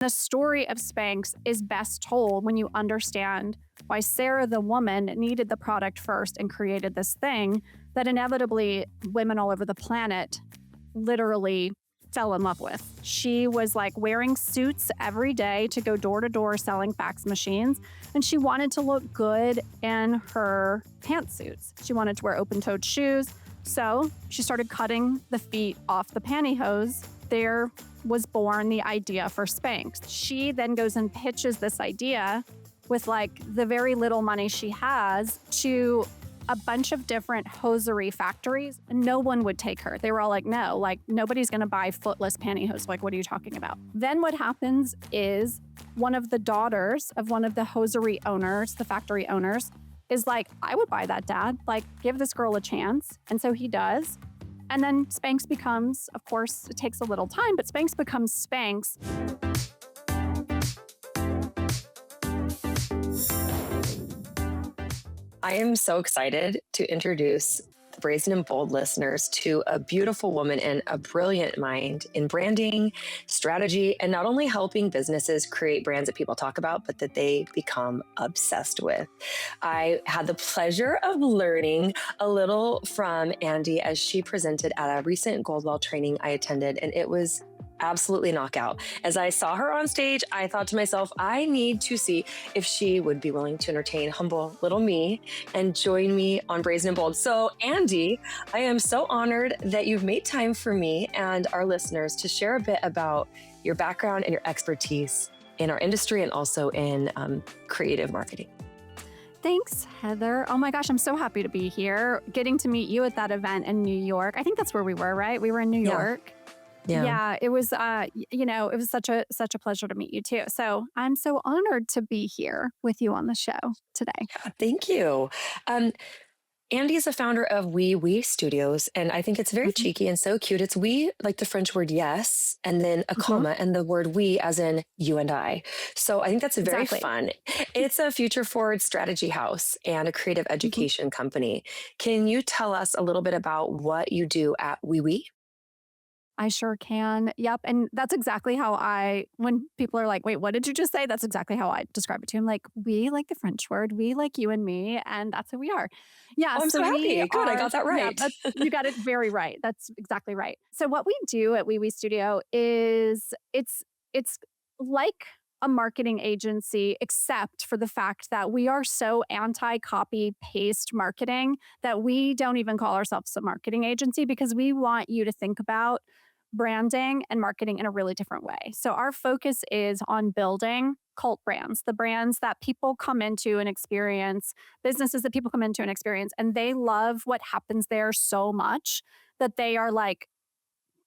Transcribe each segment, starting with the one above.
The story of Spanx is best told when you understand why Sarah, the woman, needed the product first and created this thing that inevitably women all over the planet literally fell in love with. She was like wearing suits every day to go door to door selling fax machines, and she wanted to look good in her pantsuits. She wanted to wear open-toed shoes, so she started cutting the feet off the pantyhose. There was born the idea for Spanx. She then goes and pitches this idea with like the very little money she has to a bunch of different hosiery factories. No one would take her. They were all like, no, like nobody's gonna buy footless pantyhose. Like, what are you talking about? Then what happens is one of the daughters of one of the hosiery owners, the factory owners, is like, I would buy that, Dad. Like, give this girl a chance. And so he does. And then Spanx becomes, of course, it takes a little time, but Spanx becomes Spanx. I am so excited to introduce the Brazen and Bold listeners to a beautiful woman and a brilliant mind in branding, strategy, and not only helping businesses create brands that people talk about, but that they become obsessed with. I had the pleasure of learning a little from Andi as she presented at a recent Goldwell training I attended, and it was absolutely knockout. As I saw her on stage, I thought to myself, I need to see if she would be willing to entertain humble little me and join me on Brazen and Bold. So Andi, I am so honored that you've made time for me and our listeners to share a bit about your background and your expertise in our industry and also in creative marketing. Thanks, Heather. Oh my gosh, I'm so happy to be here. Getting to meet you at that event in New York. I think that's where we were, right? We were in New York. Yeah, it was, it was such a pleasure to meet you too. So I'm so honored to be here with you on the show today. Yeah, thank you. Andi is a founder of Oui We Studios, and I think it's very cheeky and so cute. It's we, like the French word yes, and then a comma, and the word we as in you and I. So I think that's very fun. It's a future-forward strategy house and a creative education company. Can you tell us a little bit about what you do at Oui We? I sure can. Yep. And that's exactly how when people are like, wait, what did you just say? That's exactly how I describe it to him. Like, we like the French word, we like you and me, and that's who we are. Yeah. Oh, I'm so happy. Good. I got that right. Yeah, you got it very right. That's exactly right. So what we do at Oui We Studio is it's like a marketing agency, except for the fact that we are so anti-copy paste marketing that we don't even call ourselves a marketing agency because we want you to think about branding and marketing in a really different way. So our focus is on building cult brands, the brands that people come into and experience, businesses that people come into and experience, and they love what happens there so much that they are like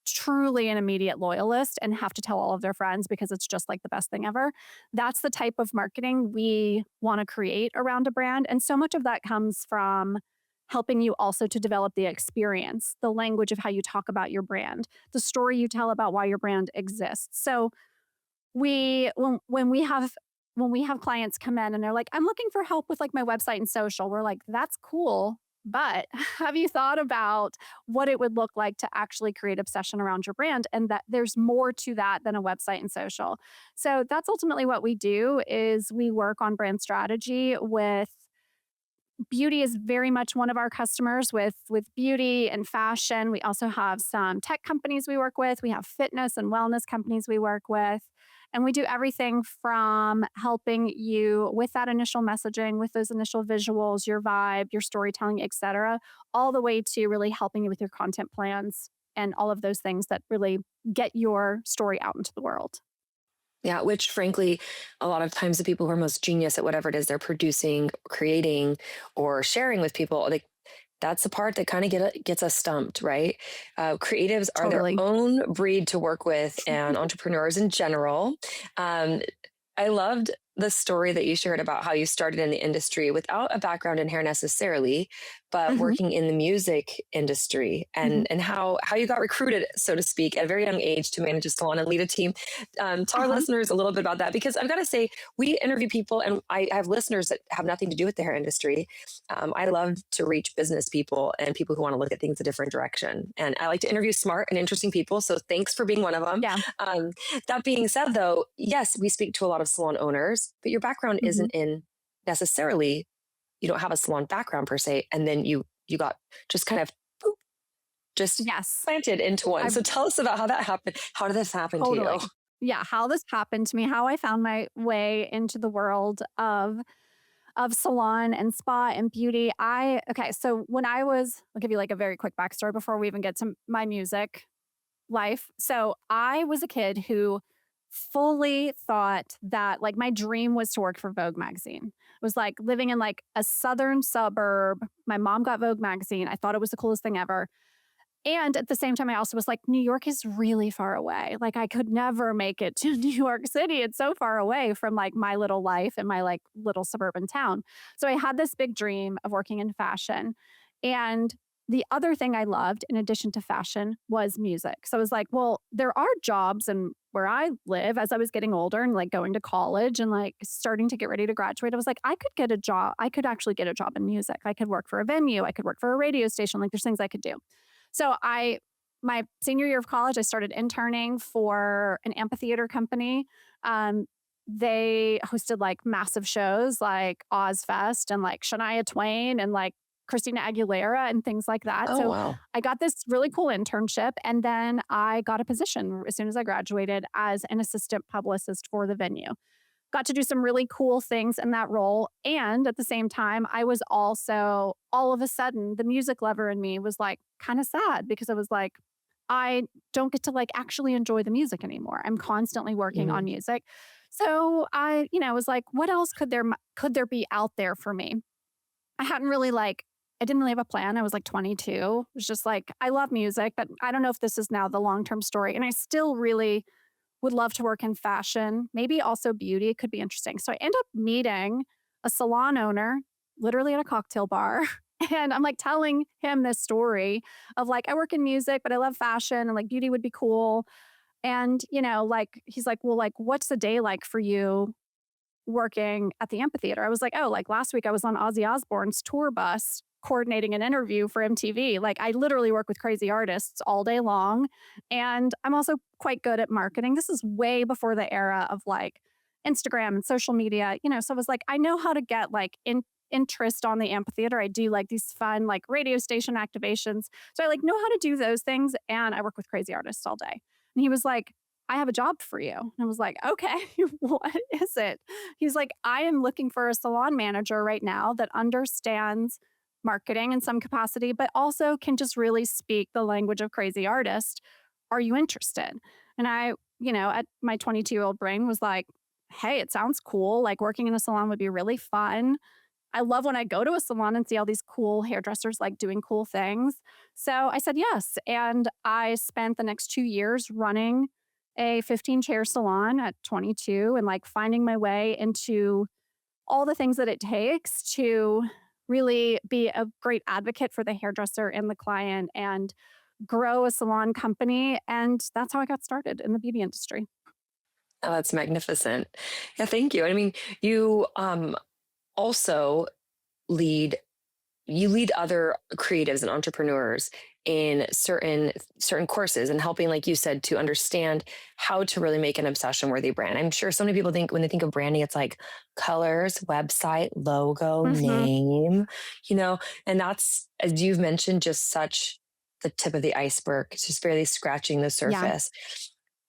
truly an immediate loyalist and have to tell all of their friends because it's just like the best thing ever. That's the type of marketing we want to create around a brand. And so much of that comes from helping you also to develop the experience, the language of how you talk about your brand, the story you tell about why your brand exists. So when we have clients come in and they're like, I'm looking for help with like my website and social, we're like, that's cool. But have you thought about what it would look like to actually create obsession around your brand, and that there's more to that than a website and social? So that's ultimately what we do is we work on brand strategy with beauty is very much one of our customers with beauty and fashion. We also have some tech companies we work with. We have fitness and wellness companies we work with. And we do everything from helping you with that initial messaging, with those initial visuals, your vibe, your storytelling, et cetera, all the way to really helping you with your content plans and all of those things that really get your story out into the world. Yeah, which frankly, a lot of times the people who are most genius at whatever it is they're producing, creating, or sharing with people, that's the part that kind of gets us stumped, right? Creatives are their own breed to work with, and entrepreneurs in general. I loved the story that you shared about how you started in the industry without a background in hair necessarily, but Hmm. working in the music industry, Hmm. and how you got recruited, so to speak, at a very young age to manage a salon and lead a team. Tell our Uh-huh. listeners a little bit about that, because I've got to say, we interview people, and I have listeners that have nothing to do with the hair industry. I love to reach business people and people who want to look at things a different direction. And I like to interview smart and interesting people. So thanks for being one of them. Yeah. Um, that being said, though, yes, we speak to a lot of salon owners, but your background Hmm. isn't in necessarily, you don't have a salon background per se, and then you got just kind of boop, just Yes. planted into one. I've So tell us about how that happened. How did this happen to you? totally. Yeah. How this happened to me, how I found my way into the world of salon and spa and beauty. Okay, so I'll give you like a very quick backstory before we even get to my music life. So I was a kid who fully thought that like my dream was to work for Vogue magazine. It was like living in like a southern suburb. My mom got Vogue magazine. I thought it was the coolest thing ever. And at the same time, I also was like, New York is really far away. Like, I could never make it to New York City. It's so far away from like my little life and my like little suburban town. So I had this big dream of working in fashion. And the other thing I loved, in addition to fashion, was music. So I was like, well, there are jobs and where I live as I was getting older and like going to college and like starting to get ready to graduate. I was like, I could get a job. I could actually get a job in music. I could work for a venue. I could work for a radio station. Like, there's things I could do. So my senior year of college, I started interning for an amphitheater company. Um, they hosted like massive shows like Ozfest and like Shania Twain and like Christina Aguilera and things like that. Oh, So wow. I got this really cool internship, and then I got a position as soon as I graduated as an assistant publicist for the venue. Got to do some really cool things in that role. And at the same time, I was also all of a sudden, the music lover in me was like kind of sad because I was like, I don't get to like actually enjoy the music anymore. I'm constantly working on Mhm. music. So was like, what else could there be out there for me? I hadn't really like I didn't really have a plan. I was like 22. It was just like I love music, but I don't know if this is now the long-term story. And I still really would love to work in fashion, maybe also beauty could be interesting. So I end up meeting a salon owner literally at a cocktail bar. And I'm like telling him this story of like, I work in music, but I love fashion and like beauty would be cool. And, like, he's like, well, like, what's the day like for you working at the amphitheater? I was like, oh, like last week I was on Ozzy Osbourne's tour bus coordinating an interview for MTV. Like I literally work with crazy artists all day long. And I'm also quite good at marketing. This is way before the era of like Instagram and social media, So I was like, I know how to get like interest on the amphitheater. I do like these fun like radio station activations. So I like know how to do those things. And I work with crazy artists all day. And he was like, I have a job for you. And I was like, okay, what is it? He's like, I am looking for a salon manager right now that understands marketing in some capacity, but also can just really speak the language of crazy artists. Are you interested? And I, at my 22-year-old brain was like, hey, it sounds cool. Like working in a salon would be really fun. I love when I go to a salon and see all these cool hairdressers like doing cool things. So I said yes. And I spent the next 2 years running a 15-chair salon at 22 and like finding my way into all the things that it takes to really be a great advocate for the hairdresser and the client and grow a salon company. And that's how I got started in the beauty industry. Oh, that's magnificent. Yeah, thank you. I mean, you also lead you lead other creatives and entrepreneurs in certain courses, and helping, like you said, to understand how to really make an obsession worthy brand. I'm sure so many people think, when they think of branding, it's like colors, website, logo, Hmm. name, you know, and that's, as you've mentioned, just such the tip of the iceberg. It's just barely scratching the Yeah. surface.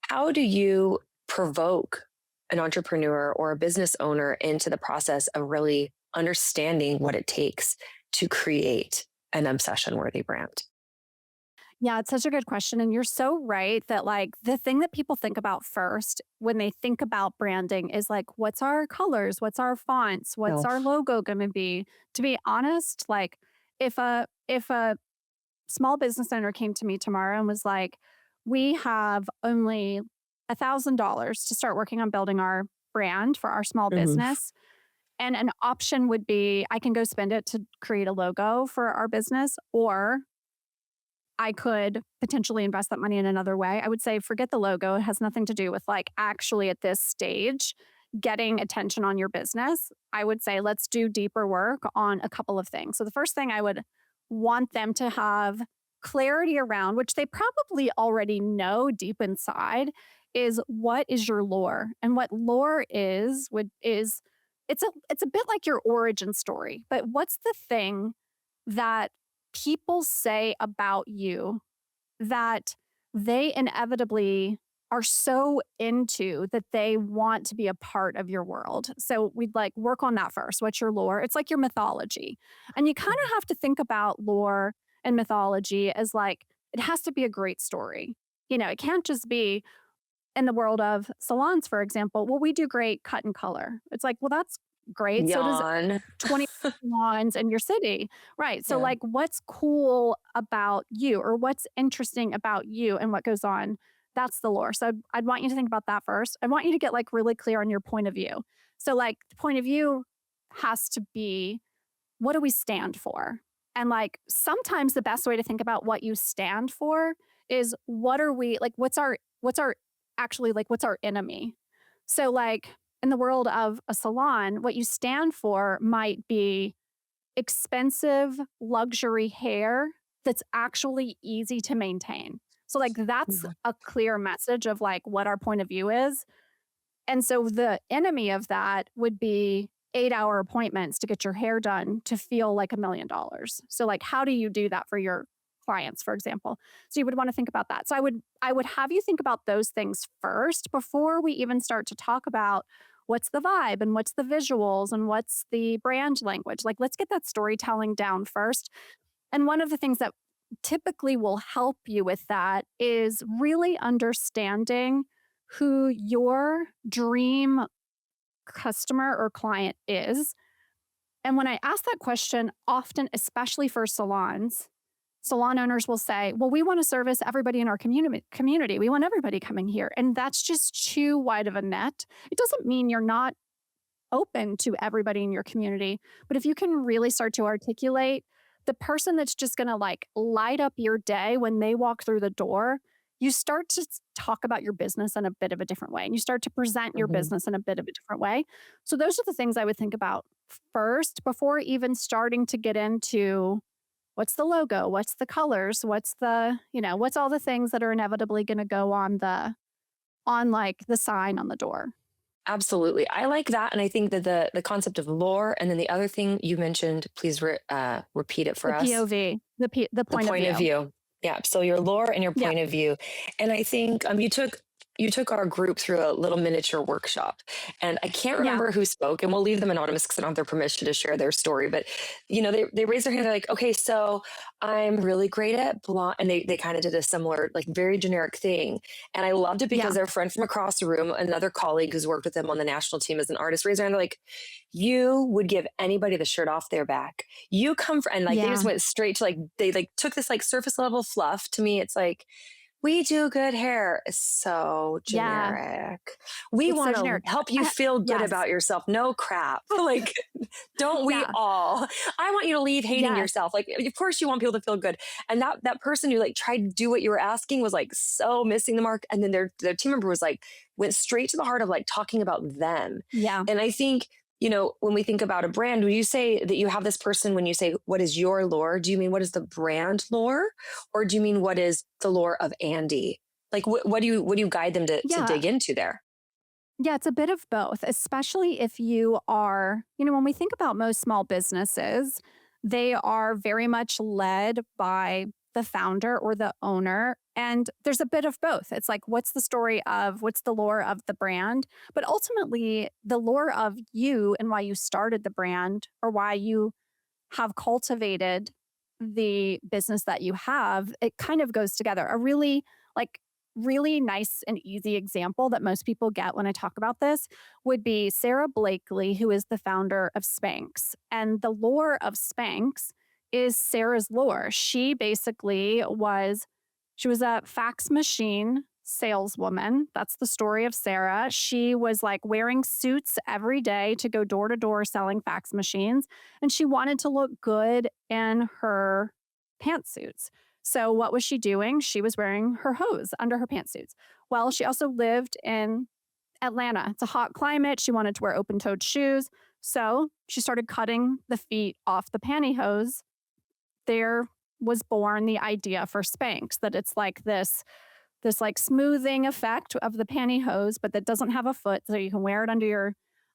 How do you provoke an entrepreneur or a business owner into the process of really understanding what it takes to create an obsession worthy brand? Yeah, it's such a good question. And you're so right that, like, the thing that people think about first when they think about branding is like, what's our colors? What's our fonts? What's Oh, our logo going to be? To be honest, like, if a small business owner came to me tomorrow and was like, we have only $1,000 to start working on building our brand for our small Mhm. business. And an option would be I can go spend it to create a logo for our business, or I could potentially invest that money in another way. I would say forget the logo. It has nothing to do with like actually at this stage getting attention on your business. I would say let's do deeper work on a couple of things. So the first thing I would want them to have clarity around, which they probably already know deep inside, is what is your lore? And what lore is it's a bit like your origin story, but what's the thing that people say about you that they inevitably are so into that they want to be a part of your world. So we'd like work on that first. What's your lore? It's like your mythology. And you kind of have to think about lore and mythology as like it has to be a great story. It can't just be in the world of salons, for example. Well, we do great cut and color. It's like, well, that's great. So does Yawn. 20 salons in your city. Right. So, Yeah. like, what's cool about you or what's interesting about you and what goes on? That's the lore. So, I'd want you to think about that first. I want you to get like really clear on your point of view. So, like, the point of view has to be what do we stand for? And like, sometimes the best way to think about what you stand for is what are we like, what's our enemy? So, like, in the world of a salon, what you stand for might be expensive luxury hair that's actually easy to maintain. So, like, that's Yeah. a clear message of like what our point of view is. And so the enemy of that would be 8-hour appointments to get your hair done to feel like $1 million. So like how do you do that for your clients, for example? So you would want to think about that. So I would have you think about those things first before we even start to talk about what's the vibe and what's the visuals and what's the brand language. Like let's get that storytelling down first. And one of the things that typically will help you with that is really understanding who your dream customer or client is. And when I ask that question, often, especially for salons, salon owners will say, well, we want to service everybody in our community. We want everybody coming here. And that's just too wide of a net. It doesn't mean you're not open to everybody in your community. But if you can really start to articulate the person that's just going to like light up your day when they walk through the door, you start to talk about your business in a bit of a different way and you start to present your Mhm. business in a bit of a different way. So those are the things I would think about first before even starting to get into what's the logo, what's the colors, what's all the things that are inevitably going to go on like the sign on the door. Absolutely. I like that. And I think that the concept of lore, and then the other thing you mentioned, please repeat it for The us. POV, the The point of point of view. view. Yeah. So your lore and your Yeah. point of view. And I think you took our group through a little miniature workshop. And I can't Yeah. remember who spoke, and we'll leave them anonymous because I don't have their permission to share their story. But they raised their hand, they're like, okay, so I'm really great at blah, and they kind of did a similar, like very generic thing. And I loved it because Yeah. their friend from across the room, another colleague who's worked with them on the national team as an artist, raised their hand, they're like, you would give anybody the shirt off their back. You come from, and like they just Yeah. went straight to like they like took this like surface level fluff. To me, it's like we do good hair. It's so Yeah. generic. We It's so want to generic. help you feel good Yes. about yourself. No crap. Like, don't we Yeah. all? I want you to leave hating Yes. yourself. Like, of course you want people to feel good. And that person who like tried to do what you were asking was like so missing the mark. And then their team member was like went straight to the heart of like talking about them. Yeah. And I think when we think about a brand, would you say that you have this person when you say, what is your lore? Do you mean what is the brand lore? Or do you mean what is the lore of Andi? Like, what do you guide them to Yeah. dig into there? Yeah, it's a bit of both, especially if you are, when we think about most small businesses, they are very much led by the founder or the owner. And there's a bit of both. It's like, what's the lore of the brand? But ultimately, the lore of you and why you started the brand or why you have cultivated the business that you have, it kind of goes together. A like really nice and easy example that most people get when I talk about this would be Sarah Blakely, who is the founder of Spanx. And the lore of Spanx is Sarah's lore. She was a fax machine saleswoman. That's the story of Sarah. She was like wearing suits every day to go door to door selling fax machines. And she wanted to look good in her pantsuits. So, what was she doing? She was wearing her hose under her pantsuits. Well, she also lived in Atlanta. It's a hot climate. She wanted to wear open toed shoes. So, she started cutting the feet off the pantyhose. There was born the idea for Spanx, that it's like this like smoothing effect of the pantyhose, but that doesn't have a foot, so you can wear it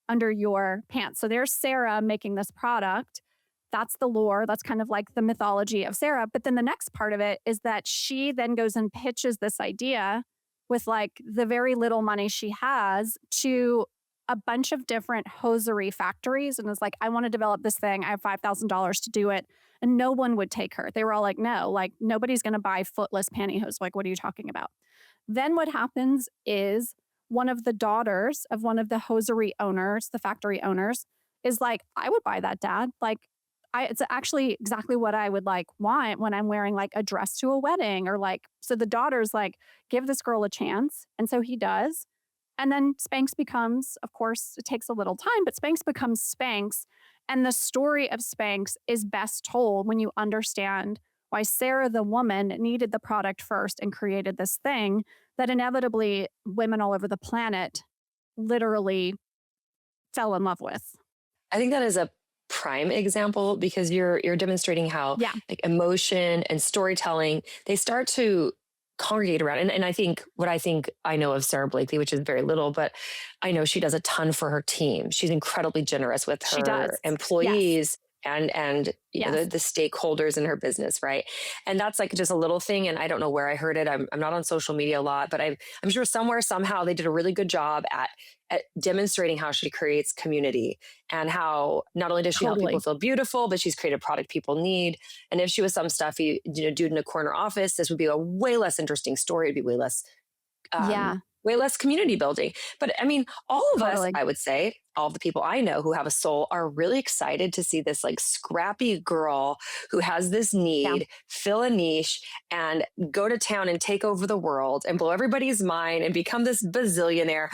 under your pants. So there's Sarah making this product. That's the lore. That's kind of like the mythology of Sarah. But then the next part of it is that she then goes and pitches this idea with like the very little money she has to a bunch of different hosiery factories and is like, I want to develop this thing. I have $5,000 to do it. And no one would take her. They were all like, no, like nobody's going to buy footless pantyhose. Like, what are you talking about? Then what happens is one of the daughters of one of the hosiery owners, the factory owners, is like, I would buy that, Dad. Like, it's actually exactly what I would like want when I'm wearing like a dress to a wedding or like, so the daughter's like, give this girl a chance. And so he does. And then Spanx becomes, of course, it takes a little time, but Spanx becomes Spanx. And the story of Spanx is best told when you understand why Sarah, the woman, needed the product first and created this thing that inevitably women all over the planet literally fell in love with. I think that is a prime example because you're demonstrating how like emotion and storytelling, they start to congregate around. And I think what I know of Sarah Blakely, which is very little, but I know she does a ton for her team. She's incredibly generous with her employees and you know, the stakeholders in her business. Right. And that's like just a little thing. And I don't know where I heard it. I'm not on social media a lot, but I'm sure somewhere, somehow they did a really good job at demonstrating how she creates community and how not only does she help people feel beautiful, but she's created a product people need. And if she was some stuffy, dude in a corner office, this would be a way less interesting story. It'd be way less, way less community building. But I mean, all of us, I would say, all of the people I know who have a soul are really excited to see this like scrappy girl who has this need, fill a niche and go to town and take over the world and blow everybody's mind and become this bazillionaire.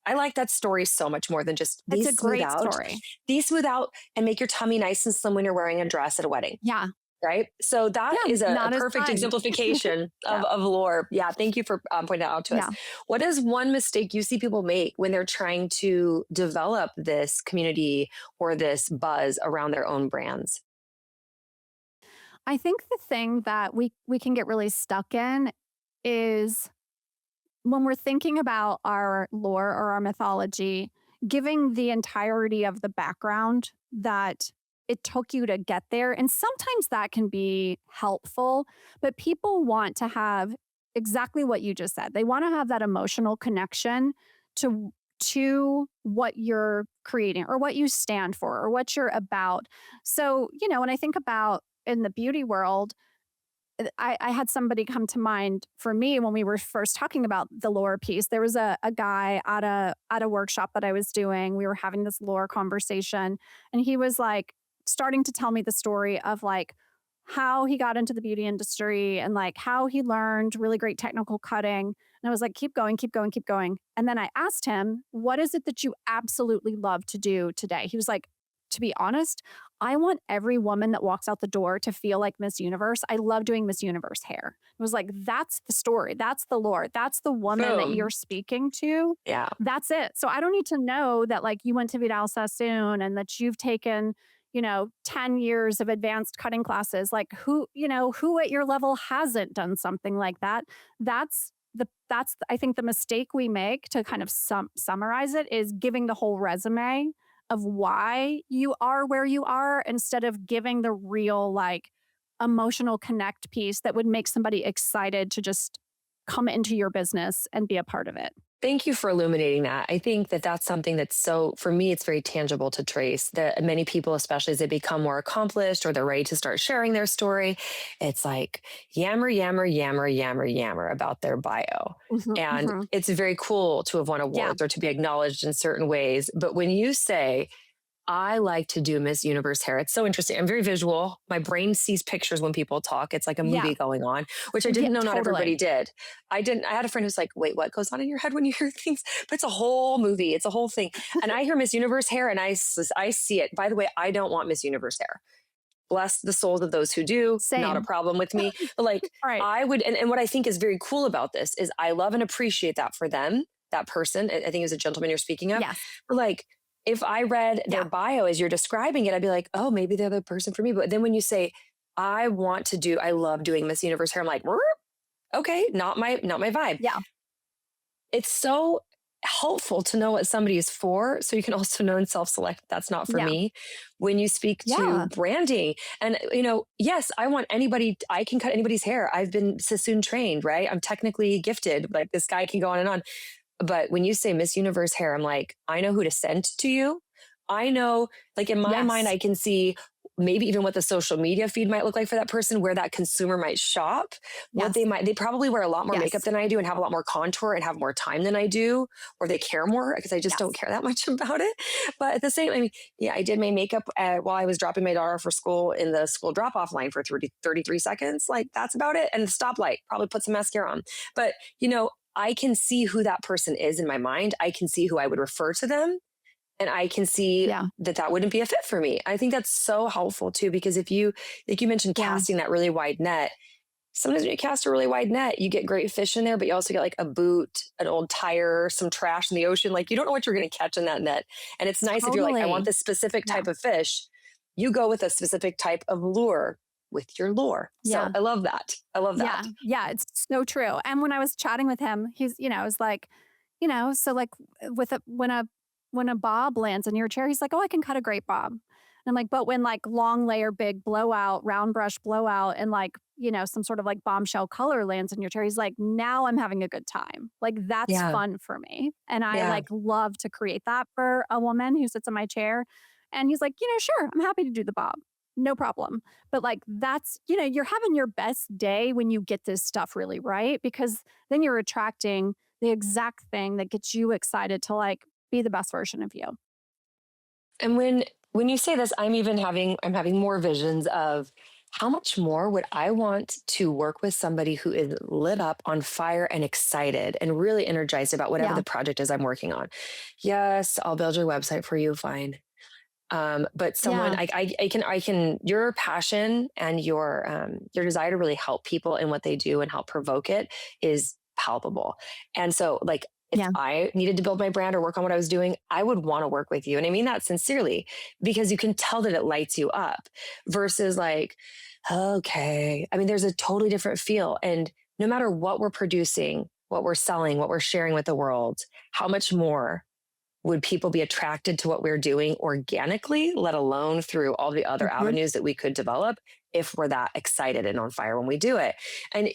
I like that story so much more than just it's a great story. These smooth out and make your tummy nice and slim when you're wearing a dress at a wedding. Yeah. Right. So that is a perfect exemplification of lore. Yeah. Thank you for pointing that out to us. What is one mistake you see people make when they're trying to develop this community or this buzz around their own brands? I think the thing that we can get really stuck in is when we're thinking about our lore or our mythology, giving the entirety of the background that it took you to get there. And sometimes that can be helpful, but people want to have exactly what you just said. They want to have that emotional connection to what you're creating or what you stand for or what you're about. So, you know, when I think about in the beauty world, I had somebody come to mind for me when we were first talking about the lore piece. There was a guy at a workshop that I was doing. We were having this lore conversation, and he was like starting to tell me the story of like how he got into the beauty industry and like how he learned really great technical cutting. And I was like, keep going, keep going, keep going. And then I asked him, what is it that you absolutely love to do today? He was like, to be honest, I want every woman that walks out the door to feel like Miss Universe. I love doing Miss Universe hair. It was like, that's the story. That's the lore. That's the woman that you're speaking to. Yeah. That's it. So I don't need to know that like you went to Vidal Sassoon and that you've taken, 10 years of advanced cutting classes. Like who at your level hasn't done something like that? That's I think the mistake we make to kind of summarize it is giving the whole resume of why you are where you are instead of giving the real like emotional connect piece that would make somebody excited to just come into your business and be a part of it. Thank you for illuminating that. I think that that's something that's for me, it's very tangible to trace. That many people, especially as they become more accomplished or they're ready to start sharing their story, it's like yammer, yammer, yammer, yammer, yammer about their bio. It's very cool to have won awards or to be acknowledged in certain ways. But when you say, I like to do Miss Universe hair. It's so interesting. I'm very visual. My brain sees pictures when people talk. It's like a Yeah. movie going on, which I Yeah, didn't know not everybody totally. did. I didn't. I had a friend who's like, wait, what goes on in your head when you hear things? But it's a whole movie. It's a whole thing. And I hear Miss Universe hair and I see it. By the way, I don't want Miss Universe hair. Bless the souls of those who do, not a Same. problem with me. But like Right. I would, and what I think is very cool about this is I love and appreciate that for them, that person. I think it was a gentleman you're speaking of. Yes. But like if I read their Yeah. bio as you're describing it, I'd be like, oh, maybe they're the person for me. But then when you say, I love doing Miss Universe hair, I'm like, okay, not my vibe. Yeah. It's so helpful to know what somebody is for, so you can also know and self-select that's not for Yeah. me when you speak Yeah. to branding. And yes, I can cut anybody's hair. I've been Sassoon trained, right? I'm technically gifted, like this guy can go on and on. But when you say Miss Universe hair, I'm like, I know who to send to you. I know, like in my mind, Yes. I can see maybe even what the social media feed might look like for that person, where that consumer might shop, what Yes. they probably wear a lot more makeup Yes. than I do and have a lot more contour and have more time than I do, or they care more because I just don't Yes. care that much about it. But at the same, I mean, yeah, I did my makeup while I was dropping my daughter for school in the school drop off line for 33 seconds. Like that's about it. And the stoplight, probably put some mascara on. But, I can see who that person is in my mind. I can see who I would refer to them. And I can see Yeah. that wouldn't be a fit for me. I think that's so helpful too, because if you, like you mentioned, Yeah. casting that really wide net, sometimes when you cast a really wide net, you get great fish in there, but you also get like a boot, an old tire, some trash in the ocean. Like you don't know what you're going to catch in that net. And it's nice if you're like, I want Totally. this specific Yeah. type of fish. You go with a specific type of lure with your lure. So Yeah. I love that. I love that. Yeah. Yeah. It's so true. And when I was chatting with him, I was like, so like with when a bob lands in your chair, he's like, oh, I can cut a great bob. And I'm like, but when like long layer, big blowout, round brush blowout, and like, some sort of like bombshell color lands in your chair, he's like, now I'm having a good time. Like that's Yeah. fun for me. And I Yeah. like love to create that for a woman who sits in my chair. And he's like, sure, I'm happy to do the bob. No problem. But like that's, you're having your best day when you get this stuff really right, because then you're attracting the exact thing that gets you excited to like be the best version of you. And when you say this, I'm having more visions of how much more would I want to work with somebody who is lit up on fire and excited and really energized about whatever Yeah. the project is I'm working on. Yes, I'll build your website for you, fine. But someone Yeah. I can your passion and your desire to really help people in what they do and help provoke it is palpable. And so like if Yeah. I needed to build my brand or work on what I was doing, I would want to work with you. And I mean that sincerely, because you can tell that it lights you up versus like, okay. I mean, there's a totally different feel. And no matter what we're producing, what we're selling, what we're sharing with the world, how much more would people be attracted to what we're doing organically, let alone through all the other Mhm. avenues that we could develop if we're that excited and on fire when we do it? And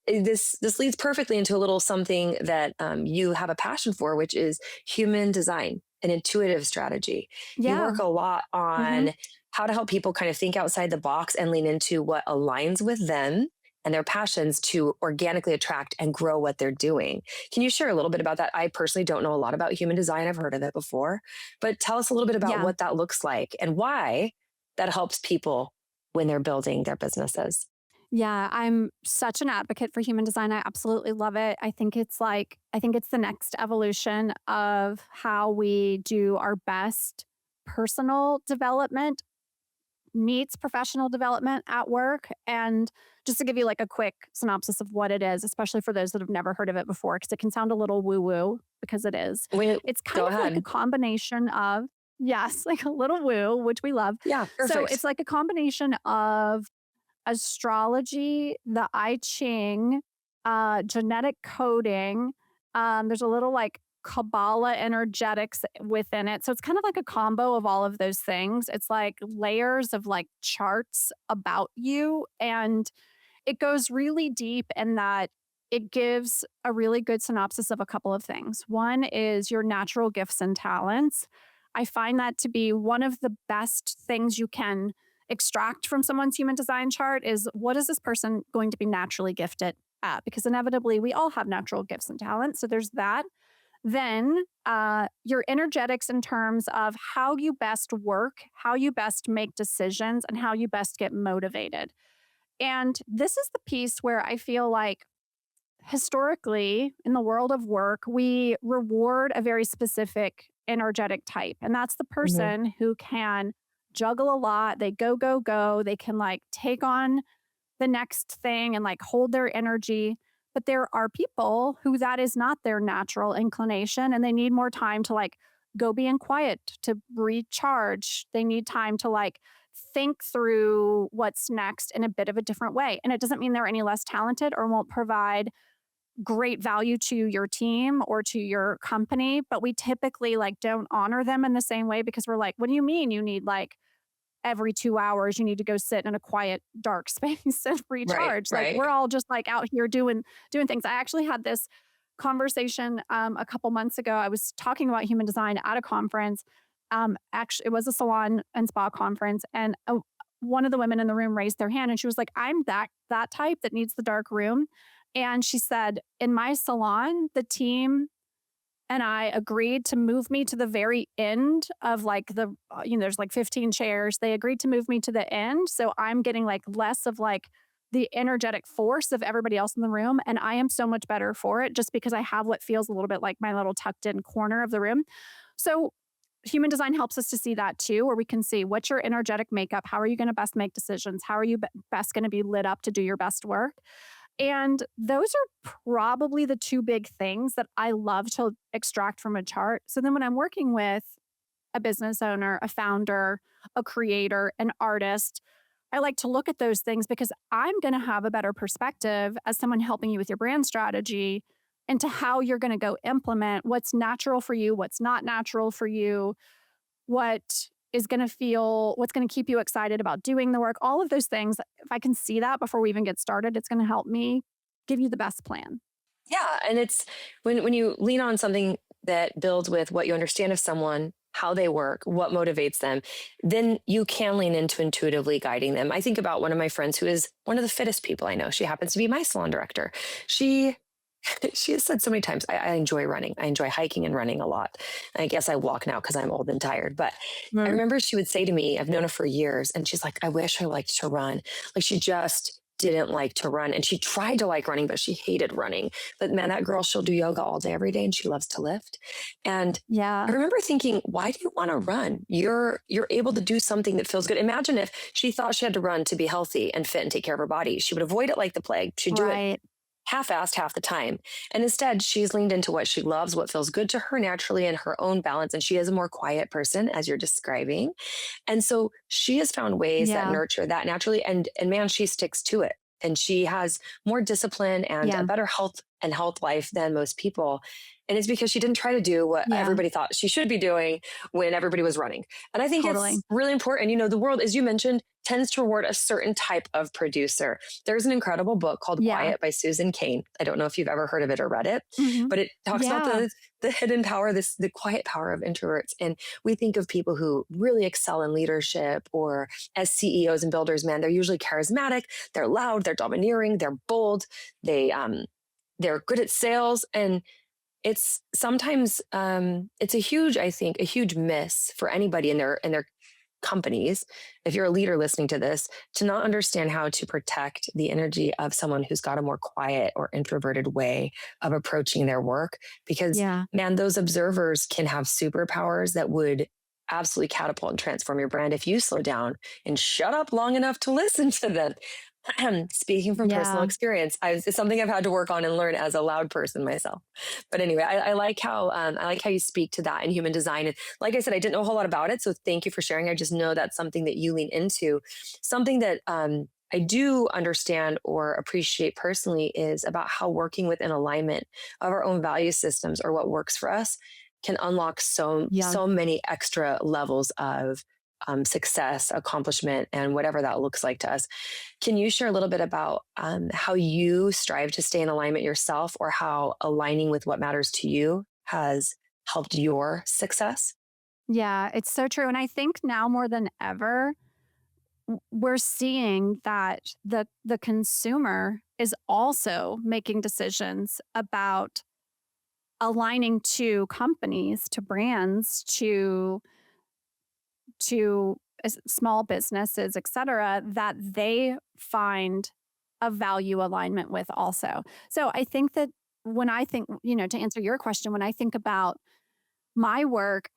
this leads perfectly into a little something that you have a passion for, which is human design and intuitive strategy. You Yeah. work a lot Mhm. on how to help people kind of think outside the box and lean into what aligns with them and their passions to organically attract and grow what they're doing. Can you share a little bit about that? I personally don't know a lot about human design. I've heard of it before, but tell us a little bit about Yeah. what that looks like and why that helps people when they're building their businesses. Yeah, I'm such an advocate for human design. I absolutely love it. I think it's the next evolution of how we do our best personal development meets professional development at work. And just to give you like a quick synopsis of what it is, especially for those that have never heard of it before, because it can sound a little woo woo because it is. Wait, It's kind go of like a ahead. combination of, yes, like a little woo, which we love. Yeah, So perfect. it's like a combination of astrology, the I Ching, genetic coding. There's a little like Kabbalah energetics within it. So it's kind of like a combo of all of those things. It's like layers of like charts about you. And it goes really deep in that it gives a really good synopsis of a couple of things. One is your natural gifts and talents. I find that to be one of the best things you can extract from someone's human design chart is what is this person going to be naturally gifted at? Because inevitably we all have natural gifts and talents. So there's that. Then your energetics in terms of how you best work, how you best make decisions, and how you best get motivated. And this is the piece where I feel like historically in the world of work, we reward a very specific energetic type. And that's the Hmm. person who can juggle a lot. They go, go, go. They can like take on the next thing and like hold their energy. But there are people who that is not their natural inclination and they need more time to like go be in quiet to recharge. They need time to like think through what's next in a bit of a different way. And it doesn't mean they're any less talented or won't provide great value to your team or to your company, but we typically like don't honor them in the same way because we're like, what do you mean you need like every 2 hours you need to go sit in a quiet dark space and Right, recharge? Like right. we're all just like out here doing things. I actually had this conversation a couple months ago. I was talking about human design at a conference. Actually it was a salon and spa conference, and one of the women in the room raised their hand and she was like, I'm that type that needs the dark room. And she said, in my salon, the team and I agreed to move me to the very end of like there's like 15 chairs. They agreed to move me to the end. So I'm getting like less of like the energetic force of everybody else in the room. And I am so much better for it just because I have what feels a little bit like my little tucked in corner of the room. So human design helps us to see that too, where we can see what's your energetic makeup. How are you going to best make decisions? How are you best going to be lit up to do your best work? And those are probably the two big things that I love to extract from a chart. So then when I'm working with a business owner, a founder, a creator, an artist, I like to look at those things because I'm going to have a better perspective as someone helping you with your brand strategy into how you're going to go implement what's natural for you, what's not natural for you, what is going to feel, what's going to keep you excited about doing the work, all of those things. If I can see that before we even get started, it's going to help me give you the best plan. Yeah, and it's when you lean on something that builds with what you understand of someone, how they work, what motivates them, then you can lean into intuitively guiding them. I think about one of my friends who is one of the fittest people I know. She happens to be my salon director. She she has said so many times, I enjoy running. I enjoy hiking and running a lot. I guess I walk now because I'm old and tired. But I Mm. remember she would say to me, I've known her for years, and she's like, I wish I liked to run. Like she just didn't like to run. And she tried to like running, but she hated running. But man, that girl, she'll do yoga all day, every day, and she loves to lift. And I Yeah. remember thinking, why do you want to run? You're able to do something that feels good. Imagine if she thought she had to run to be healthy and fit and take care of her body. She would avoid it like the plague. She'd do it Right. half-assed half the time. And instead, she's leaned into what she loves, what feels good to her naturally and her own balance. And she is a more quiet person, as you're describing. And so she has found ways that Yeah. nurture that naturally. And man, she sticks to it. And she has more discipline and a Yeah. better health life than most people. And it's because she didn't try to do what Yeah. everybody thought she should be doing when everybody was running. And I think Totally. it's really important. You know, the world, as you mentioned, tends to reward a certain type of producer. There's an incredible book called Yeah. Quiet by Susan Cain. I don't know if you've ever heard of it or read it, Hmm. but it talks about Yeah. the hidden power, the quiet power of introverts. And we think of people who really excel in leadership or as CEOs and builders, man, they're usually charismatic, they're loud, they're domineering, they're bold, they're good at sales. And it's sometimes it's a huge, I think, a huge miss for anybody in their companies, if you're a leader listening to this, to not understand how to protect the energy of someone who's got a more quiet or introverted way of approaching their work. Because, Yeah. man, those observers can have superpowers that would absolutely catapult and transform your brand if you slow down and shut up long enough to listen to them. Speaking from personal Yeah. experience, it's something I've had to work on and learn as a loud person myself. But anyway, I like how you speak to that in human design. And like I said, I didn't know a whole lot about it, so thank you for sharing. I just know that's something that you lean into. Something that I do understand or appreciate personally is about how working within alignment of our own value systems or what works for us can unlock Yeah. so many extra levels of success, accomplishment, and whatever that looks like to us. Can you share a little bit about how you strive to stay in alignment yourself, or how aligning with what matters to you has helped your success? Yeah. It's so true. And I think now more than ever, we're seeing that the consumer is also making decisions about aligning to companies, to brands, to small businesses, et cetera, that they find a value alignment with also. So I think that when I think, to answer your question, when I think about my work,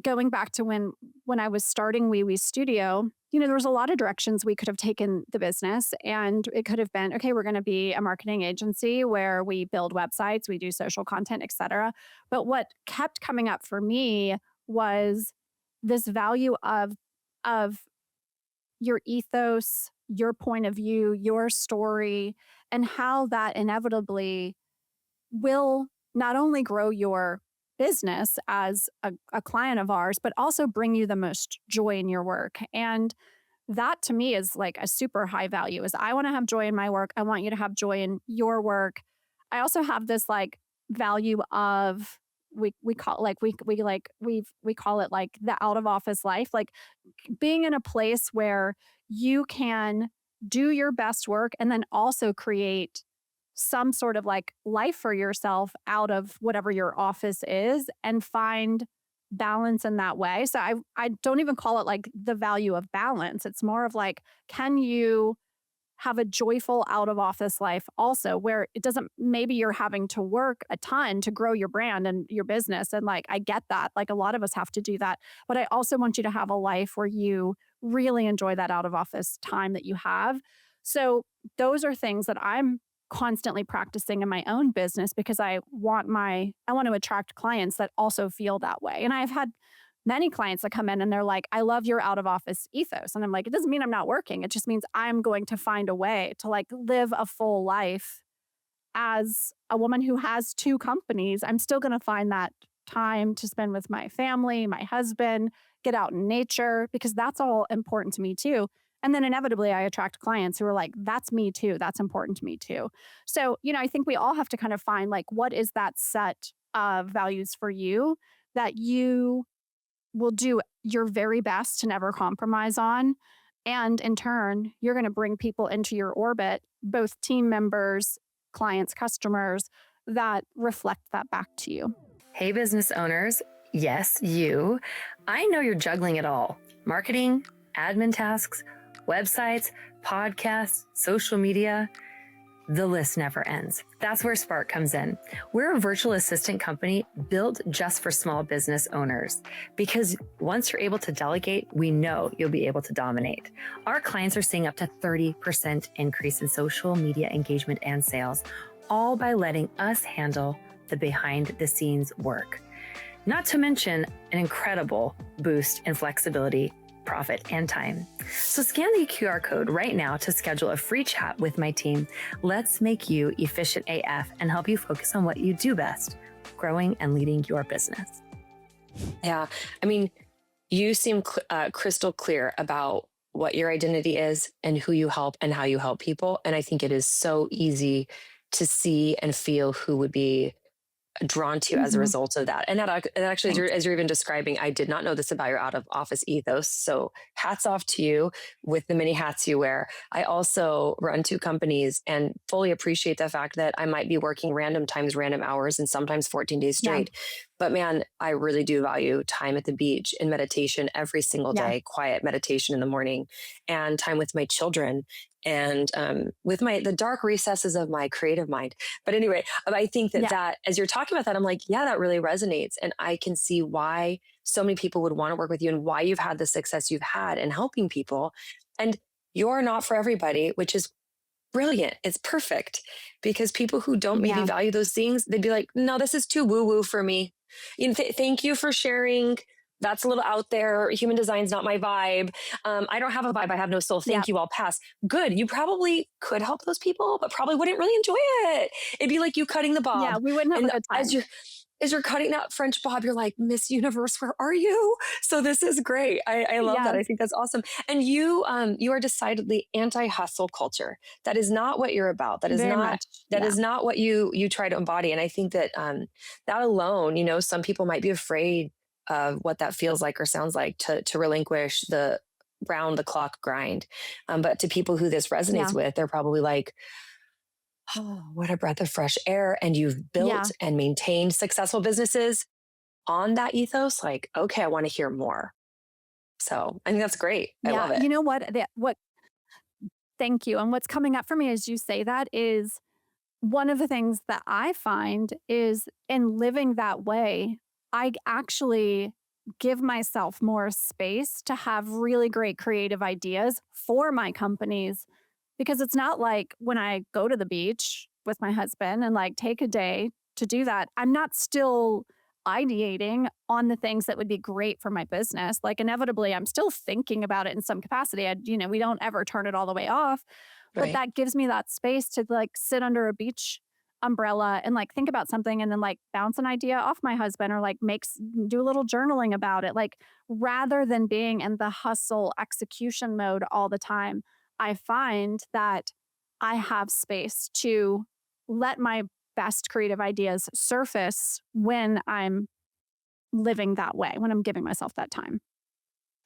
going back to when I was starting We Studio, there was a lot of directions we could have taken the business, and it could have been, okay, we're going to be a marketing agency where we build websites, we do social content, et cetera. But what kept coming up for me was this value of your ethos, your point of view, your story, and how that inevitably will not only grow your business as a client of ours, but also bring you the most joy in your work. And that to me is like a super high value is I want to have joy in my work. I want you to have joy in your work. I also have this like value of we call like we call it like the out of office life, like being in a place where you can do your best work and then also create some sort of like life for yourself out of whatever your office is and find balance in that way. So I don't even call it like the value of balance. It's more of like, can you have a joyful out of office life also where it doesn't, maybe you're having to work a ton to grow your brand and your business. And like, I get that. Like a lot of us have to do that. But I also want you to have a life where you really enjoy that out of office time that you have. So those are things that I'm constantly practicing in my own business because I want to attract clients that also feel that way. And I've had many clients that come in and they're like, I love your out of office ethos. And I'm like, it doesn't mean I'm not working. It just means I'm going to find a way to like live a full life as a woman who has two companies. I'm still going to find that time to spend with my family, my husband, get out in nature, because that's all important to me too. And then inevitably I attract clients who are like, that's me too. That's important to me too. So, I think we all have to kind of find like, what is that set of values for you that you will do your very best to never compromise on. And in turn, you're going to bring people into your orbit, both team members, clients, customers, that reflect that back to you. Hey, business owners. Yes, you. I know you're juggling it all. Marketing, admin tasks, websites, podcasts, social media. The list never ends. That's where Spark comes in. We're a virtual assistant company built just for small business owners, because once you're able to delegate, we know you'll be able to dominate. Our clients are seeing up to 30% increase in social media engagement and sales, all by letting us handle the behind the scenes work. Not to mention an incredible boost in flexibility, profit, and time. So scan the QR code right now to schedule a free chat with my team. Let's make you efficient AF and help you focus on what you do best, growing and leading your business. Yeah. I mean, you seem crystal clear about what your identity is and who you help and how you help people. And I think it is so easy to see and feel who would be drawn to you as a result of that. And that actually, as you're even describing, I did not know this about your out of office ethos. So hats off to you with the many hats you wear. I also run two companies and fully appreciate the fact that I might be working random times, random hours, and sometimes 14 days straight. Yeah. But man, I really do value time at the beach and meditation every single day, quiet meditation in the morning, and time with my children and with the dark recesses of my creative mind. But anyway, I think that as you're talking about that, I'm like, yeah, that really resonates. And I can see why so many people would want to work with you and why you've had the success you've had in helping people. And you're not for everybody, which is brilliant. It's perfect, because people who don't maybe value those things, they'd be like, no, this is too woo-woo for me. Thank you for sharing. That's a little out there. Human design's not my vibe. I don't have a vibe. I have no soul. Thank you. I'll pass. Good. You probably could help those people, but probably wouldn't really enjoy it. It'd be like you cutting the bob. Yeah, we wouldn't have a good time. As you're cutting that French bob, you're like, Miss Universe, where are you? So this is great. I love that. I think that's awesome. And you are decidedly anti-hustle culture. That is not what you're about. That is is not what you try to embody. And I think that that alone, some people might be afraid of what that feels like or sounds like to relinquish the round the clock grind. But to people who this resonates with, they're probably like, oh, what a breath of fresh air. And you've built Yeah. and maintained successful businesses on that ethos. Like, okay, I want to hear more. So I think that's great. I Yeah. love it. You know what? Thank you. And what's coming up for me as you say that is one of the things that I find is in living that way, I actually give myself more space to have really great creative ideas for my companies because it's not like when I go to the beach with my husband and like take a day to do that, I'm not still ideating on the things that would be great for my business. Like inevitably, I'm still thinking about it in some capacity. We don't ever turn it all the way off, but Right. that gives me that space to like sit under a beach umbrella and like think about something and then like bounce an idea off my husband or like do a little journaling about it. Like rather than being in the hustle execution mode all the time, I find that I have space to let my best creative ideas surface when I'm living that way, when I'm giving myself that time.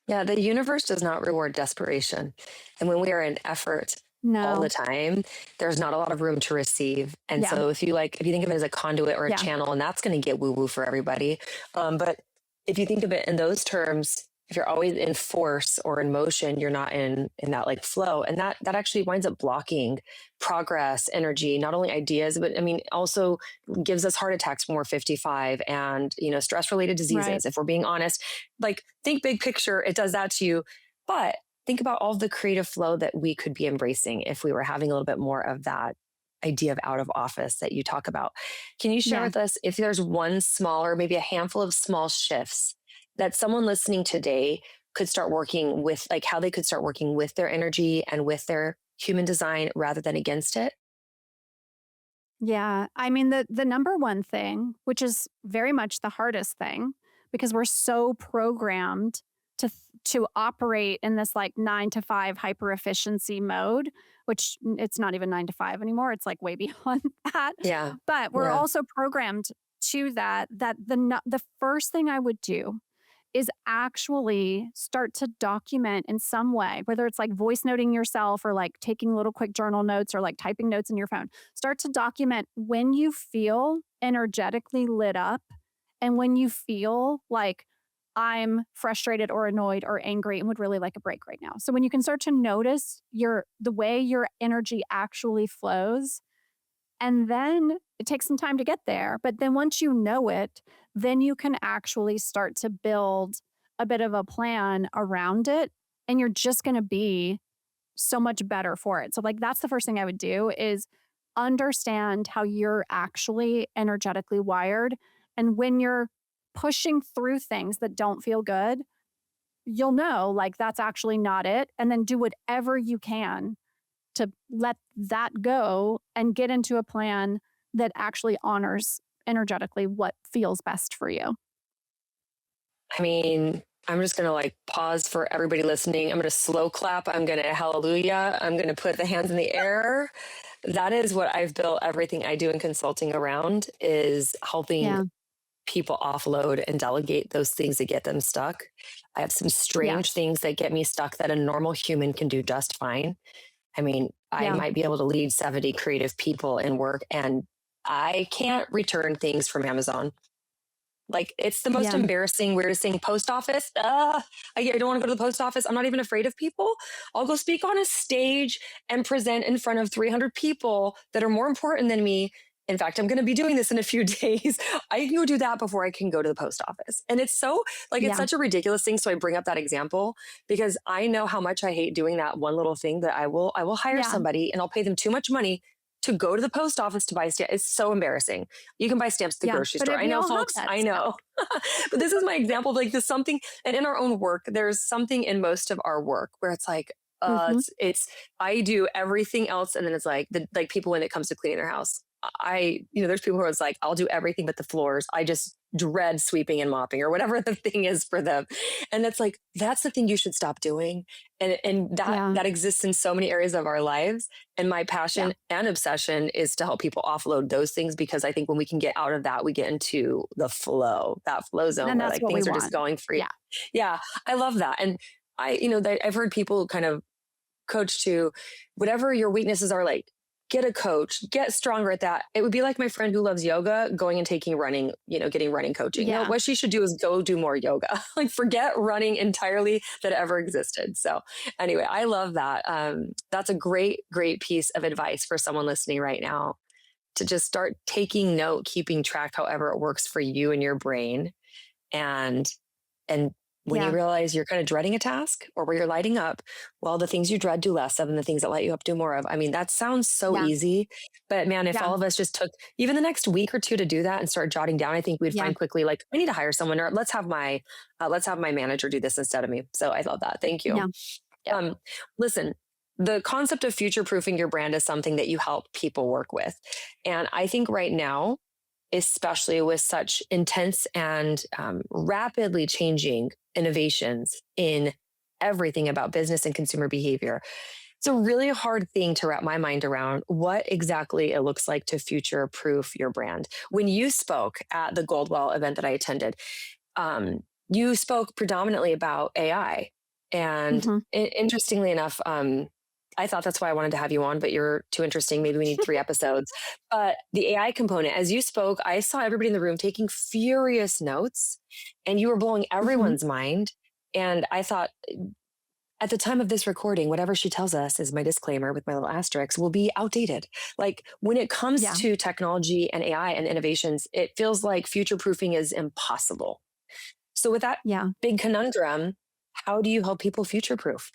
Yeah. The universe does not reward desperation. And when we are in effort all the No. time, there's not a lot of room to receive. And Yeah. so if you think of it as a conduit or a Yeah. channel, and that's going to get woo woo for everybody. But if you think of it in those terms, if you're always in force or in motion, you're not in that like flow. And that actually winds up blocking progress, energy, not only ideas, but I mean, also gives us heart attacks when we're 55 and, stress related Right. diseases. If we're being honest, like think big picture, it does that to you. But think about all the creative flow that we could be embracing if we were having a little bit more of that idea of out of office that you talk about. Can you share Yeah. with us if there's one small or maybe a handful of small shifts that someone listening today could start working with, like how they could start working with their energy and with their human design rather than against it? Yeah. I mean, the number one thing, which is very much the hardest thing, because we're so programmed to operate in this like 9 to 5 hyper efficiency mode, which it's not even 9 to 5 anymore. It's like way beyond that. Yeah. But we're Yeah. also programmed to that the first thing I would do is actually start to document in some way, whether it's like voice noting yourself or like taking little quick journal notes or like typing notes in your phone. Start to document when you feel energetically lit up and when you feel like I'm frustrated or annoyed or angry and would really like a break right now. So when you can start to notice the way your energy actually flows, and then it takes some time to get there. But then once you know it, then you can actually start to build a bit of a plan around it. And you're just going to be so much better for it. So, like, that's the first thing I would do is understand how you're actually energetically wired. And when you're pushing through things that don't feel good, you'll know like that's actually not it. And then do whatever you can to let that go and get into a plan that actually honors energetically what feels best for you. I mean, I'm just going to like pause for everybody listening. I'm going to slow clap. I'm going to hallelujah. I'm going to put the hands in the air. That is what I've built everything I do in consulting around is helping Yeah. people offload and delegate those things that get them stuck. I have some strange Yes. things that get me stuck that a normal human can do just fine. I mean, I Yeah. might be able to lead 70 creative people in work and I can't return things from Amazon. Like it's the most Yeah. embarrassing, weirdest thing. Post office. I don't want to go to the post office. I'm not even afraid of people. I'll go speak on a stage and present in front of 300 people that are more important than me. In fact, I'm going to be doing this in a few days. I can go do that before I can go to the post office. And it's so like, it's Yeah. such a ridiculous thing. So I bring up that example because I know how much I hate doing that one little thing that I will hire Yeah. somebody and I'll pay them too much money to go to the post office to buy stamps. It's so embarrassing. You can buy stamps at the Yeah. grocery But store. I we know, all have folks. that I stuff. know. But this is my example of like this something, and in our own work, there's something in most of our work where it's like, Mm-hmm. it's I do everything else, and then it's like like people when it comes to cleaning their house. There's people who are like, I'll do everything but the floors. I just dread sweeping and mopping or whatever the thing is for them. And it's like, that's the thing you should stop doing. And Yeah. that exists in so many areas of our lives. And my Yeah. passion and obsession is to help people offload those things because I think when we can get out of that, we get into the flow, that flow zone And where that's like what we things are just want. going free. Yeah. Yeah, I love that. And I've heard people kind of coach to whatever your weaknesses are, like get a coach, get stronger at that. It would be like my friend who loves yoga going and taking running, getting running coaching. Yeah. What she should do is go do more yoga. Like forget running entirely that it ever existed. So anyway, I love that. That's a great, great piece of advice for someone listening right now, to just start taking note, keeping track, however it works for you and your brain. And when you realize you're kind of dreading a task or where you're lighting up, well, the things you dread do less of, and the things that light you up do more of. I mean, that sounds so easy, but man, if all of us just took even the next week or two to do that and start jotting down, I think we'd find quickly, like, I need to hire someone, or let's have my manager do this instead of me. So I love that. Thank you. Yeah. Listen, the concept of future-proofing your brand is something that you help people work with. And I think right now, especially with such intense and rapidly changing innovations in everything about business and consumer behavior, it's a really hard thing to wrap my mind around what exactly it looks like to future-proof your brand. When you spoke at the Goldwell event that I attended, you spoke predominantly about AI. And interestingly enough, I thought that's why I wanted to have you on, but you're too interesting. Maybe we need 3 episodes. But the AI component, as you spoke, I saw everybody in the room taking furious notes, and you were blowing everyone's mind. And I thought, at the time of this recording, whatever she tells us, is my disclaimer with my little asterisk, will be outdated. Like when it comes to technology and AI and innovations, it feels like future-proofing is impossible. So with that big conundrum, how do you help people future-proof?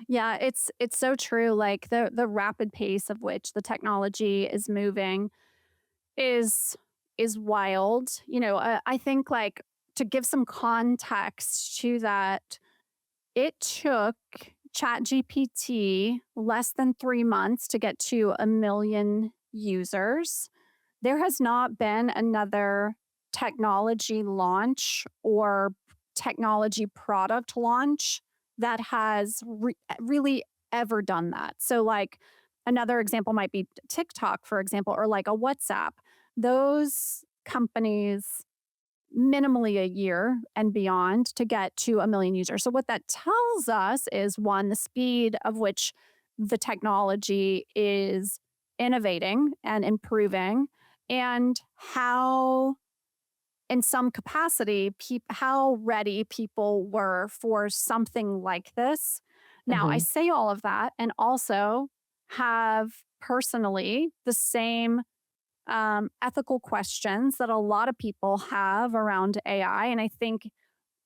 Yeah, it's so true. Like the rapid pace of which the technology is moving is wild. I think, like, to give some context to that, it took ChatGPT less than 3 months to get to 1 million users. There has not been another technology launch or technology product launch that has really ever done that. So, like, another example might be TikTok, for example, or like a WhatsApp. Those companies, minimally a year and beyond to get to 1 million users. So what that tells us is, one, the speed of which the technology is innovating and improving, and how, in some capacity, how ready people were for something like this. Now, I say all of that and also have personally the same ethical questions that a lot of people have around AI. And I think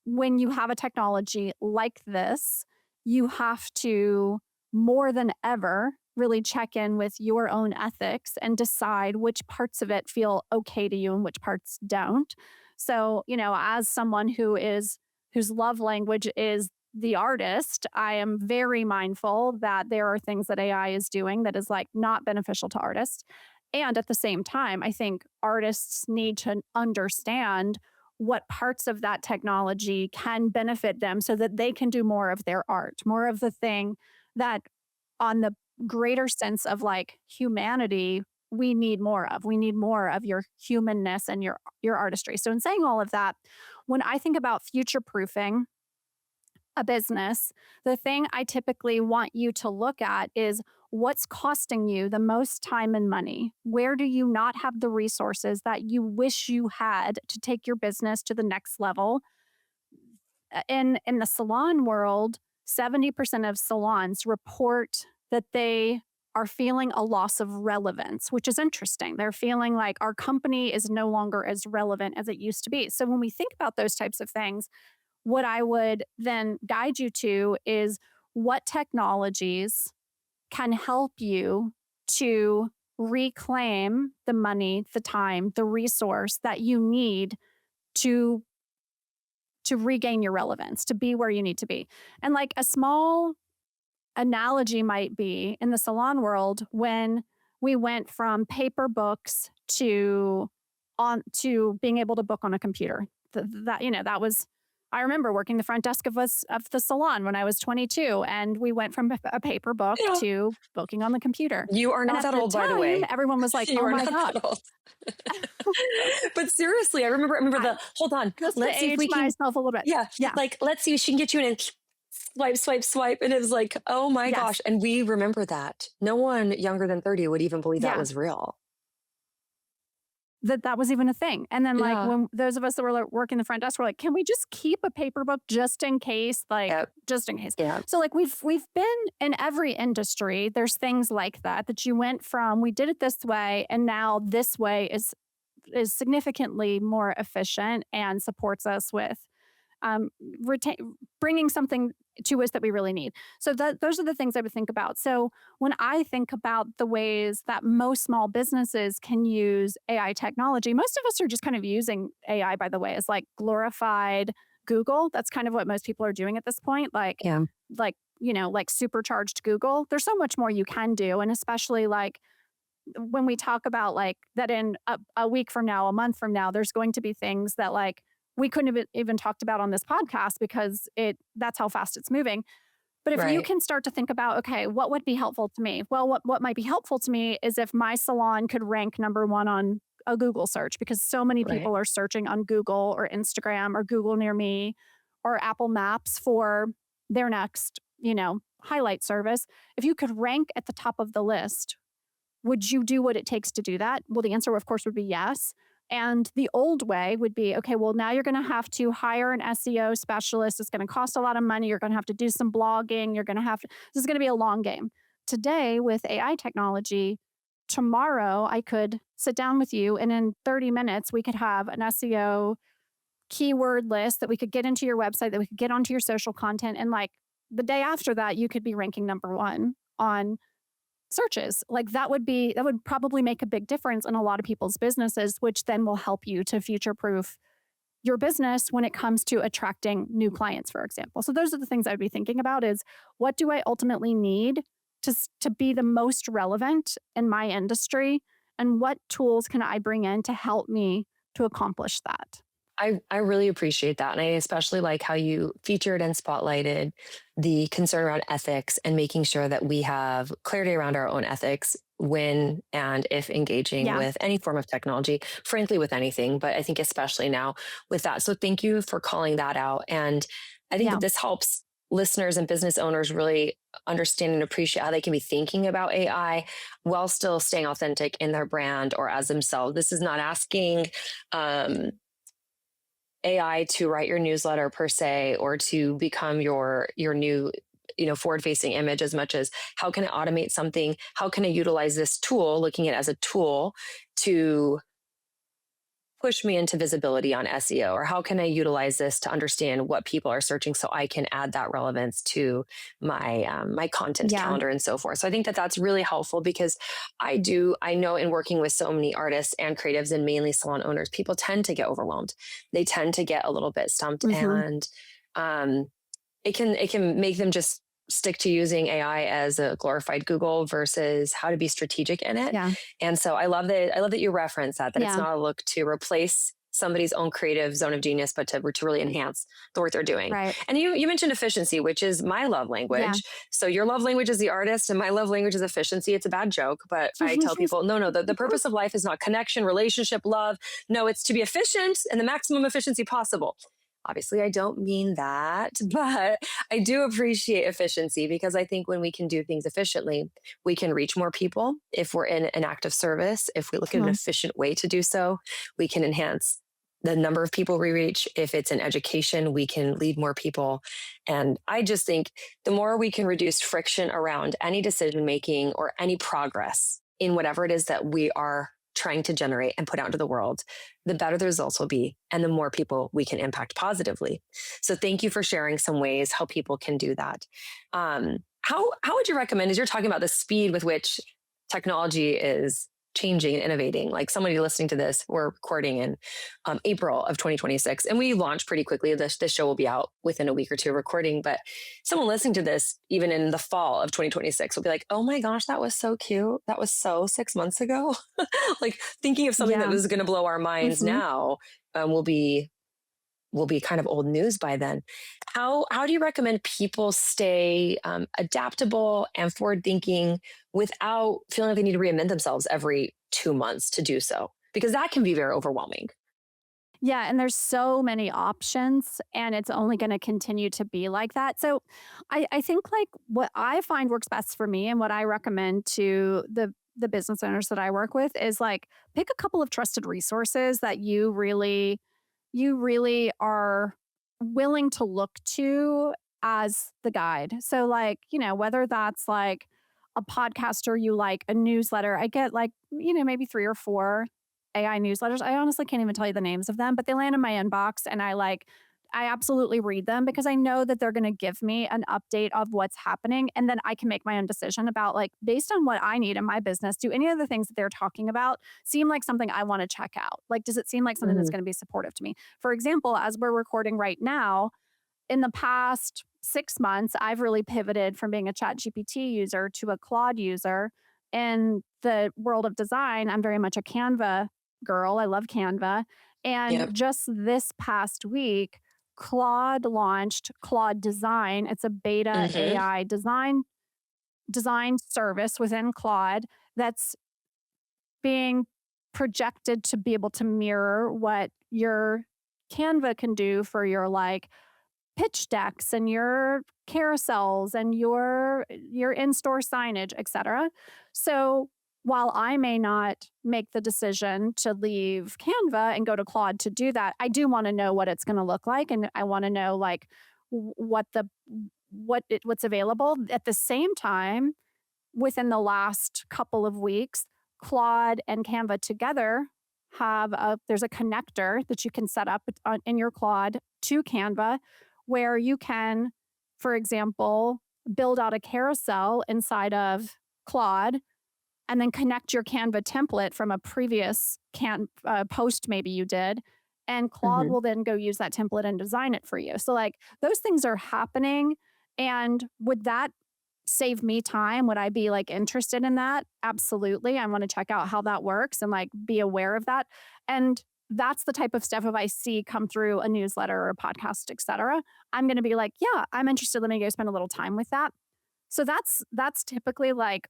when you have a technology like this, you have to, more than ever, really check in with your own ethics and decide which parts of it feel okay to you and which parts don't. So, as someone whose love language is the artist, I am very mindful that there are things that AI is doing that is, like, not beneficial to artists. And at the same time, I think artists need to understand what parts of that technology can benefit them so that they can do more of their art, more of the thing that, on the greater sense of, like, humanity, we need more of. We need more of your humanness and your artistry. So in saying all of that, when I think about future proofing a business, the thing I typically want you to look at is, what's costing you the most time and money? Where do you not have the resources that you wish you had to take your business to the next level? In the salon world, 70% of salons report that they are feeling a loss of relevance, which is interesting. They're feeling like our company is no longer as relevant as it used to be. So when we think about those types of things, what I would then guide you to is, what technologies can help you to reclaim the money, the time, the resource that you need to regain your relevance, to be where you need to be. And, like, a small analogy might be, in the salon world, when we went from paper books to being able to book on a computer. That was, I remember working the front desk of the salon when I was 22, and we went from a paper book to booking on the computer. You are not that old, by the way. Everyone was like, "Oh my God!" But seriously, I remember hold on. Just let's see if we can myself a little bit. Yeah. Like, let's see if she can get you in. swipe, swipe, swipe. And it was like, oh my Yes. gosh. And we remember that. No one younger than 30 would even believe that Yeah. was real. That was even a thing. And then like Yeah. when those of us that were like, working the front desk were like, can we just keep a paper book just in case? Like Yep. just in case. Yeah. So like we've been in every industry. There's things like that you went from, we did it this way, and now this way is significantly more efficient and supports us with um, bringing something to us that we really need. So those are the things I would think about. So when I think about the ways that most small businesses can use AI technology, most of us are just kind of using AI, by the way, as like glorified Google. That's kind of what most people are doing at this point. Yeah. Like, like supercharged Google. There's so much more you can do. And especially like when we talk about like that in a week from now, a month from now, there's going to be things that like we couldn't have even talked about on this podcast because that's how fast it's moving. But if you Right. can start to think about, okay, what would be helpful to me? Well, what might be helpful to me is if my salon could rank number one on a Google search, because so many Right. people are searching on Google or Instagram or Google Near Me or Apple Maps for their next, highlight service. If you could rank at the top of the list, would you do what it takes to do that? Well, the answer, of course, would be yes. And the old way would be, okay, well, now you're going to have to hire an SEO specialist. It's going to cost a lot of money. You're going to have to do some blogging. This is going to be a long game. Today, with AI technology, tomorrow I could sit down with you and in 30 minutes, we could have an SEO keyword list that we could get into your website, that we could get onto your social content. And like the day after that, you could be ranking number one on searches. Like that would probably make a big difference in a lot of people's businesses, which then will help you to future proof your business when it comes to attracting new clients, for example. So those are the things I would be thinking about is what do I ultimately need to be the most relevant in my industry, and what tools can I bring in to help me to accomplish that? I really appreciate that. And I especially like how you featured and spotlighted the concern around ethics and making sure that we have clarity around our own ethics when and if engaging with any form of technology, frankly, with anything, but I think especially now with that. So thank you for calling that out. And I think that this helps listeners and business owners really understand and appreciate how they can be thinking about AI while still staying authentic in their brand or as themselves. This is not asking, AI to write your newsletter per se, or to become your new, forward facing image, as much as how can I automate something? How can I utilize this tool, looking at it as a tool to push me into visibility on SEO, or how can I utilize this to understand what people are searching so I can add that relevance to my my content calendar and so forth. So I think that that's really helpful, because I know in working with so many artists and creatives and mainly salon owners, people tend to get overwhelmed. They tend to get a little bit stumped, and it can make them just stick to using AI as a glorified Google versus how to be strategic in it. And so I love that you reference that it's not a look to replace somebody's own creative zone of genius, but to really enhance the work they're doing. Right. And you mentioned efficiency, which is my love language. So your love language is the artist and my love language is efficiency. It's a bad joke, but I tell people, no, the purpose of life is not connection, relationship, love. No, it's to be efficient and the maximum efficiency possible. Obviously, I don't mean that, but I do appreciate efficiency, because I think when we can do things efficiently, we can reach more people. If we're in an act of service, if we look at an efficient way to do so, we can enhance the number of people we reach. If it's in education, we can lead more people. And I just think the more we can reduce friction around any decision making or any progress in whatever it is that we are trying to generate and put out into the world, the better the results will be and the more people we can impact positively. So thank you for sharing some ways how people can do that. How would you recommend, as you're talking about the speed with which technology is changing and innovating, like somebody listening to this, we're recording in April of 2026, and we launch pretty quickly. This show will be out within a week or two of recording, but someone listening to this, even in the fall of 2026, will be like, oh my gosh, that was so cute. That was so 6 months ago. Like thinking of something that was going to blow our minds now will be kind of old news by then. How do you recommend people stay adaptable and forward thinking without feeling like they need to reinvent themselves every 2 months to do so? Because that can be very overwhelming. Yeah, and there's so many options, and it's only going to continue to be like that. So I think like what I find works best for me and what I recommend to the business owners that I work with is like pick a couple of trusted resources that you really are willing to look to as the guide. So like, whether that's like a podcaster you like, a newsletter. I get like, maybe 3 or 4 AI newsletters. I honestly can't even tell you the names of them, but they land in my inbox and I absolutely read them because I know that they're going to give me an update of what's happening. And then I can make my own decision about like, based on what I need in my business, do any of the things that they're talking about seem like something I want to check out? Like, does it seem like something that's Mhm. going to be supportive to me? For example, as we're recording right now, in the past 6 months, I've really pivoted from being a chat GPT user to a Claude user. In the world of design, I'm very much a Canva girl. I love Canva. And Yep. just this past week, Claude launched Claude Design. It's a beta Hmm. AI design service within Claude that's being projected to be able to mirror what your Canva can do for your like pitch decks and your carousels and your in-store signage, etc. So while I may not make the decision to leave Canva and go to Claude to do that, I do want to know what it's going to look like, and I want to know like what's available. At the same time, within the last couple of weeks, Claude and Canva together there's a connector that you can set up in your Claude to Canva where you can, for example, build out a carousel inside of Claude and then connect your Canva template from a previous post maybe you did. And Claude Hmm. will then go use that template and design it for you. So, like, those things are happening. And would that save me time? Would I be like interested in that? Absolutely. I want to check out how that works and like be aware of that. And that's the type of stuff if I see come through a newsletter or a podcast, etc. I'm going to be like, yeah, I'm interested. Let me go spend a little time with that. So that's typically like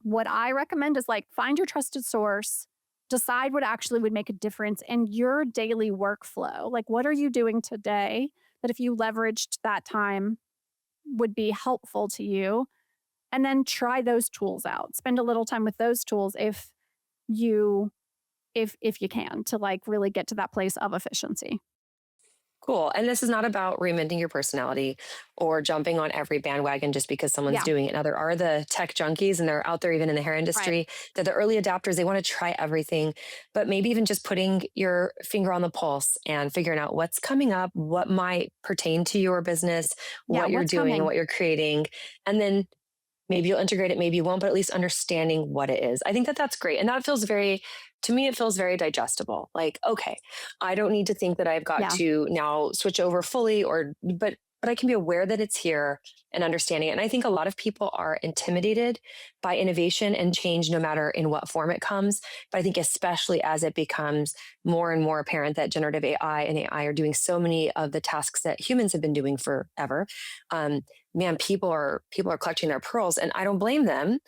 what I recommend is like find your trusted source, decide what actually would make a difference in your daily workflow. Like, what are you doing today that if you leveraged that time would be helpful to you? And then try those tools out. Spend a little time with those tools you if you can to like really get to that place of efficiency. Cool. And this is not about reinventing your personality or jumping on every bandwagon just because someone's Yeah, doing it. Now, there are the tech junkies and they're out there even in the hair right. industry. They're the early adapters. They want to try everything, but maybe even just putting your finger on the pulse and figuring out what's coming up, what might pertain to your business, Yeah, what you're what's doing, coming? what you're creating. And then maybe you'll integrate it, maybe you won't, but at least understanding what it is. I think that that's great. And that feels very, to me, it feels very digestible. Like, okay, I don't need to think that I've got Yeah. to now switch over fully but I can be aware that it's here and understanding it. And I think a lot of people are intimidated by innovation and change, no matter in what form it comes. But I think especially as it becomes more and more apparent that generative AI and AI are doing so many of the tasks that humans have been doing forever, um, man, people are clutching their pearls, and I don't blame them.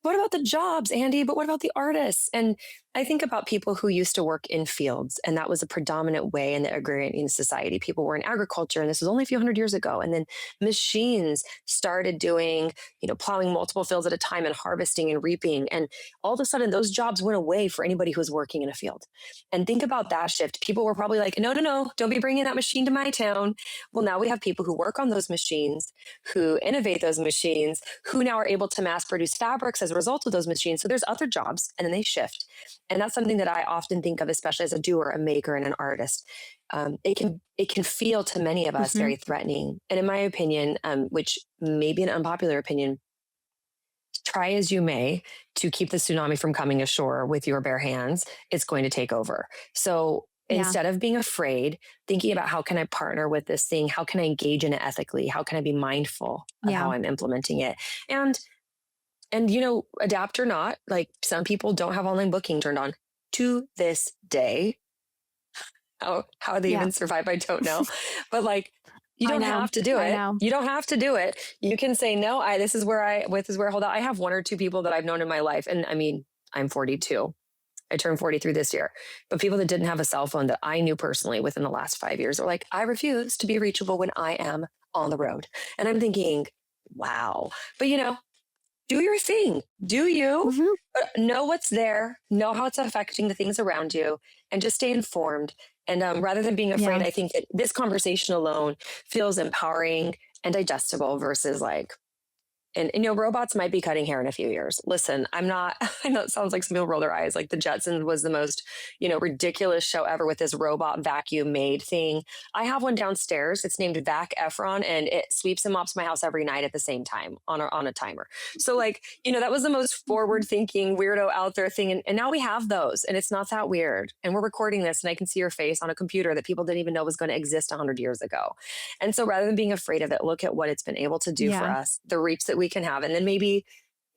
What about the jobs, Andy? But what about the artists? And I think about people who used to work in fields, and that was a predominant way in the agrarian society. People were in agriculture, and this was only a few hundred years ago. And then machines started doing, plowing multiple fields at a time and harvesting and reaping. And all of a sudden, those jobs went away for anybody who was working in a field. And think about that shift. People were probably like, no, no, no, don't be bringing that machine to my town. Well, now we have people who work on those machines, who innovate those machines, who now are able to mass produce fabrics as a result of those machines. So there's other jobs, and then they shift. And that's something that I often think of, especially as a doer, a maker, and an artist. It can feel to many of us Hmm. very threatening. And in my opinion, which may be an unpopular opinion, try as you may to keep the tsunami from coming ashore with your bare hands, it's going to take over. So Yeah. instead of being afraid, thinking about how can I partner with this thing? How can I engage in it ethically? How can I be mindful of Yeah. how I'm implementing it? And adapt or not, like some people don't have online booking turned on to this day. How they Yeah. even survive, I don't know. But like, you I don't know. have to do I it. know. You don't have to do it. You can say no. This is where I hold out. I have one or two people that I've known in my life, and I mean, I'm 42. I turned 43 this year. But people that didn't have a cell phone that I knew personally within the last 5 years are like, I refuse to be reachable when I am on the road. And I'm thinking, wow. But do your thing. Do you? Mhm. But know what's there, know how it's affecting the things around you, and just stay informed. And rather than being afraid, Yeah. I think that this conversation alone feels empowering and digestible versus like, and robots might be cutting hair in a few years. Listen, I'm not, I know it sounds like some people roll their eyes. Like the Jetsons was the most, ridiculous show ever with this robot vacuum maid thing. I have one downstairs. It's named Vac Efron, and it sweeps and mops my house every night at the same time on a timer. So like, that was the most forward thinking weirdo out there thing. And now we have those, and it's not that weird. And we're recording this and I can see your face on a computer that people didn't even know was going to exist 100 years ago. And so rather than being afraid of it, look at what it's been able to do for us, the reach that we can have, and then maybe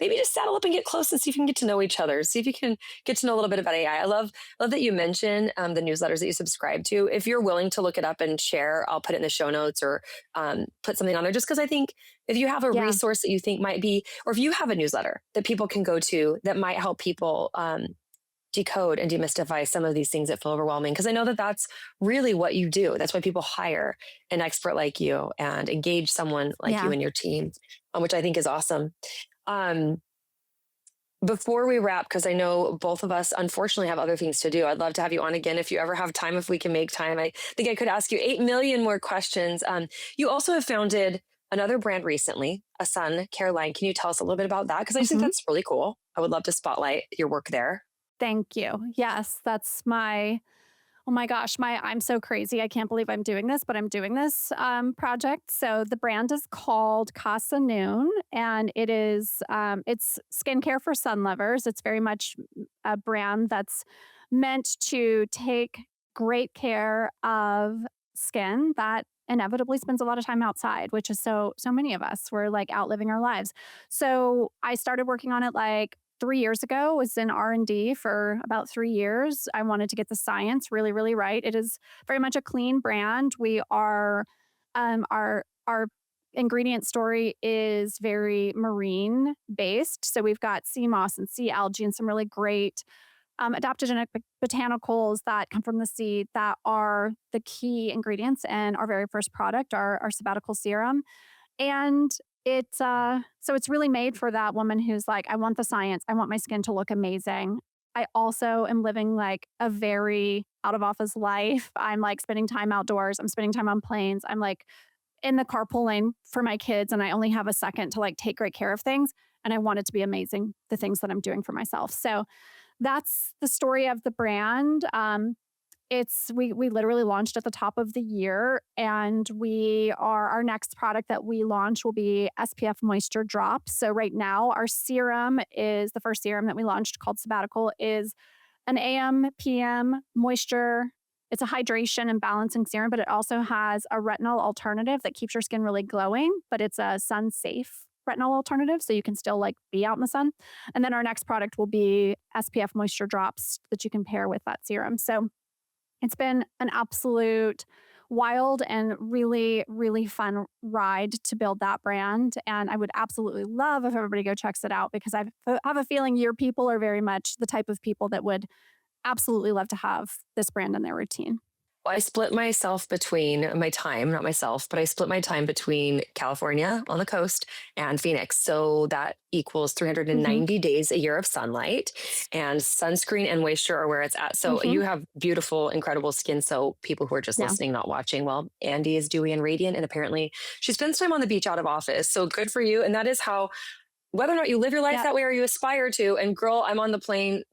just saddle up and get close and see if you can get to know each other. See if you can get to know a little bit about AI. I love that you mentioned the newsletters that you subscribe to. If you're willing to look it up and share, I'll put it in the show notes or put something on there. Just because I think if you have a resource that you think might be, or if you have a newsletter that people can go to that might help people decode and demystify some of these things that feel overwhelming. Because I know that that's really what you do. That's why people hire an expert like you and engage someone like you in your team, which I think is awesome. Before we wrap, because I know both of us unfortunately have other things to do, I'd love to have you on again if you ever have time, if we can make time. I think I could ask you 8 million more questions. You also have founded another brand recently, a son, Caroline. Can you tell us a little bit about that? Because I just think that's really cool. I would love to spotlight your work there. Thank you. Yes, that's oh my gosh, I'm so crazy. I can't believe I'm doing this, but I'm doing this project. So the brand is called Casa Noon, and it's skincare for sun lovers. It's very much a brand that's meant to take great care of skin that inevitably spends a lot of time outside, which is so many of us. We're like out living our lives. So I started working on it like 3 years ago. Was in R&D for about 3 years. I wanted to get the science really, really right. It is very much a clean brand. We are, our ingredient story is very marine based. So we've got sea moss and sea algae and some really great adaptogenic botanicals that come from the sea that are the key ingredients in our very first product, our sabbatical serum. And so it's really made for that woman who's like, I want the science. I want my skin to look amazing. I also am living like a very out of office life. I'm like spending time outdoors. I'm spending time on planes. I'm like in the carpool lane for my kids, and I only have a second to like take great care of things. And I want it to be amazing, the things that I'm doing for myself. So that's the story of the brand. We literally launched at the top of the year, and our next product that we launch will be SPF moisture drops. So right now our serum is the first serum that we launched called Sabbatical is an AM PM moisture. It's a hydration and balancing serum, but it also has a retinol alternative that keeps your skin really glowing, but it's a sun safe retinol alternative. So you can still like be out in the sun. And then our next product will be SPF moisture drops that you can pair with that serum. So it's been an absolute wild and really, really fun ride to build that brand. And I would absolutely love if everybody go checks it out, because I have a feeling your people are very much the type of people that would absolutely love to have this brand in their routine. Well, I split myself between my time, not myself, but I split my time between California on the coast and Phoenix. So that equals 390 days a year of sunlight, and sunscreen and moisture are where it's at. So you have beautiful, incredible skin. So people who are just listening, not watching, well, Andi is dewy and radiant, and apparently she spends time on the beach out of office. So good for you. And that is how, whether or not you live your life that way or you aspire to. And girl, I'm on the plane,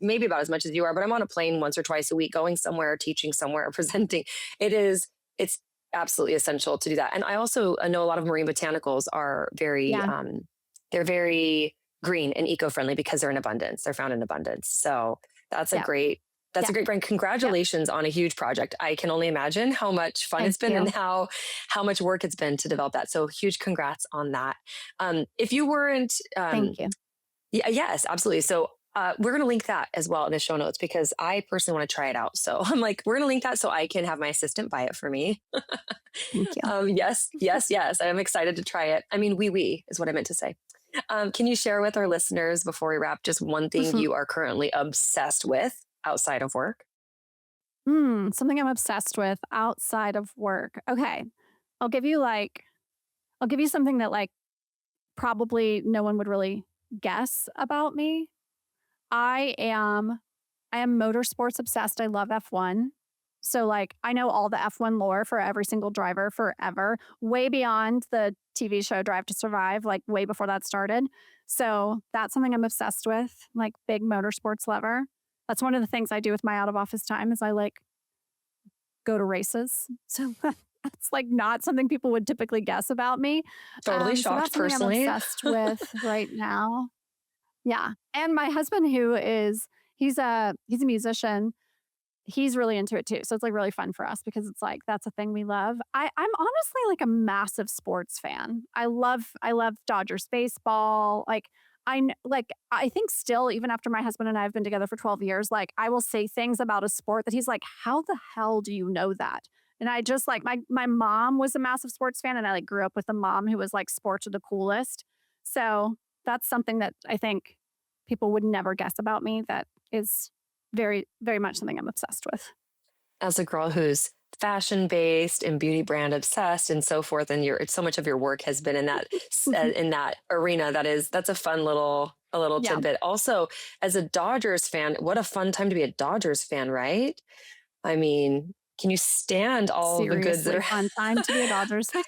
maybe about as much as you are, but I'm on a plane once or twice a week, going somewhere, teaching somewhere, presenting. It's absolutely essential to do that. And I also know a lot of marine botanicals are very, they're very green and eco-friendly because they're in abundance. They're found in abundance. So that's a great brand. Congratulations on a huge project. I can only imagine how much fun it's been and how much work it's been to develop that. So huge congrats on that. If you weren't, thank you. Yeah, yes, absolutely. So we're going to link that as well in the show notes, because I personally want to try it out. So I'm like, we're going to link that so I can have my assistant buy it for me. Thank you. Yes. I'm excited to try it. I mean, we is what I meant to say. Can you share with our listeners before we wrap just one thing you are currently obsessed with outside of work? Something I'm obsessed with outside of work. Okay. I'll give you like, I'll give you something that like probably no one would really guess about me. I am I am motorsports obsessed. I love F1. So like I know all the F1 lore for every single driver forever, way beyond the TV show Drive to Survive, like way before that started. So that's something I'm obsessed with, like big motorsports lover. That's one of the things I do with my out of office time is I like go to races. So that's like not something people would typically guess about me. Totally So shocked that's something I'm personally. obsessed with right now. Yeah. And my husband, who is he's a musician, he's really into it too. So it's like really fun for us because it's like that's a thing we love. I'm honestly like a massive sports fan. I love Dodgers baseball. Like I think still, even after my husband and I have been together for 12 years, like I will say things about a sport that he's like, how the hell do you know that? And I just like my mom was a massive sports fan and I like grew up with a mom who was like sports are the coolest. So that's something that I think people would never guess about me that is very, very much something I'm obsessed with. As a girl who's fashion based and beauty brand obsessed and so forth, and so much of your work has been in that arena. That's a fun little Yeah, tidbit. Also, as a Dodgers fan, what a fun time to be a Dodgers fan, right? I mean, can you stand all the goods that seriously are fun time to be a Dodgers fan.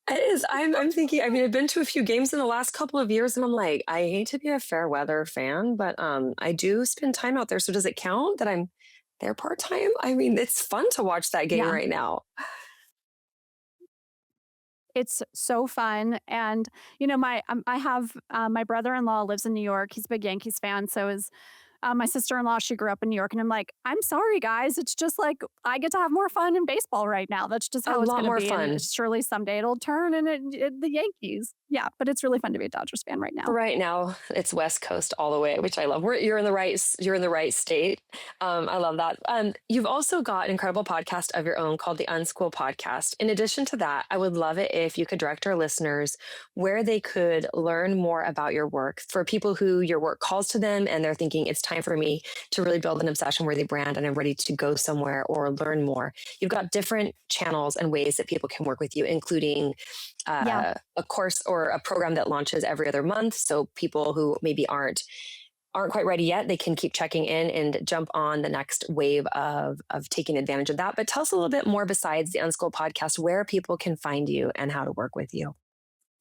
It is. I'm thinking, I mean, I've been to a few games in the last couple of years and I'm like, I hate to be a fair weather fan, but I do spend time out there. So does it count that I'm there part-time? I mean, it's fun to watch that game Yeah, right now. it's so fun. And, you know, I have my brother in law lives in New York. He's a big Yankees fan. So is my sister in law. She grew up in New York. And I'm like, I'm sorry, guys. It's just like I get to have more fun in baseball right now. That's just A how it's lot going to more be. And fun. surely someday it'll turn and the Yankees. Yeah. But it's really fun to be a Dodgers fan right For now. right now, it's West Coast all the way, which I love. You're in the right state. I love that. You've also got an incredible podcast of your own called the Unschool Podcast. In addition to that, I would love it if you could direct our listeners where they could learn more about your work for people who your work calls to them and they're thinking it's time for me to really build an obsession worthy brand and I'm ready to go somewhere or learn more. You've got different channels and ways that people can work with you, including Yeah. a course or a program that launches every other month. So people who maybe aren't quite ready yet, they can keep checking in and jump on the next wave of taking advantage of that. But tell us a little bit more besides the Unschool podcast, where people can find you and how to work with you.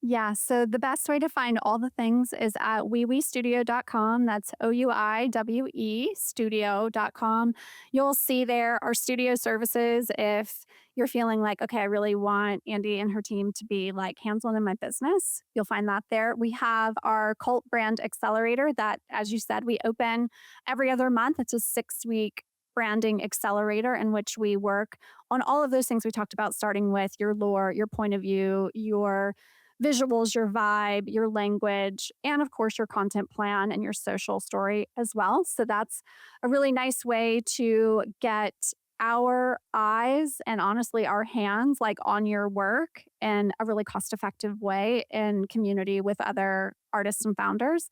Yeah, so the best way to find all the things is at ouiwestudio.com. That's OUIWE studio.com. You'll see there our studio services if you're feeling like, okay, I really want Andi and her team to be like hands-on in my business. You'll find that there. We have our Cult Brand Accelerator that, as you said, we open every other month. It's a 6-week branding accelerator in which we work on all of those things we talked about, starting with your lore, your point of view, your visuals, your vibe, your language, and of course, your content plan and your social story as well. So that's a really nice way to get our eyes and honestly our hands like on your work in a really cost effective way in community with other artists and founders.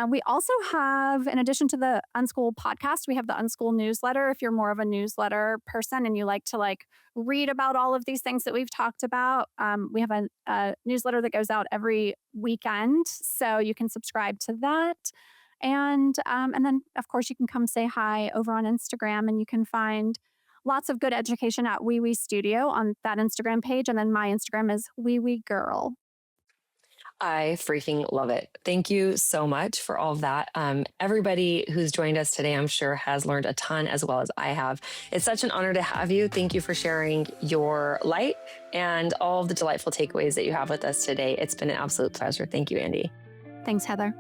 We also have, in addition to the Unschool podcast, we have the Unschool newsletter. If you're more of a newsletter person and you like to like read about all of these things that we've talked about, we have a newsletter that goes out every weekend, so you can subscribe to that. And then of course you can come say hi over on Instagram, and you can find lots of good education at Oui We Studio on that Instagram page. And then my Instagram is Oui We Girl. I freaking love it. Thank you so much for all of that. Everybody who's joined us today, I'm sure, has learned a ton as well as I have. It's such an honor to have you. Thank you for sharing your light and all of the delightful takeaways that you have with us today. It's been an absolute pleasure. Thank you, Andi. Thanks, Heather.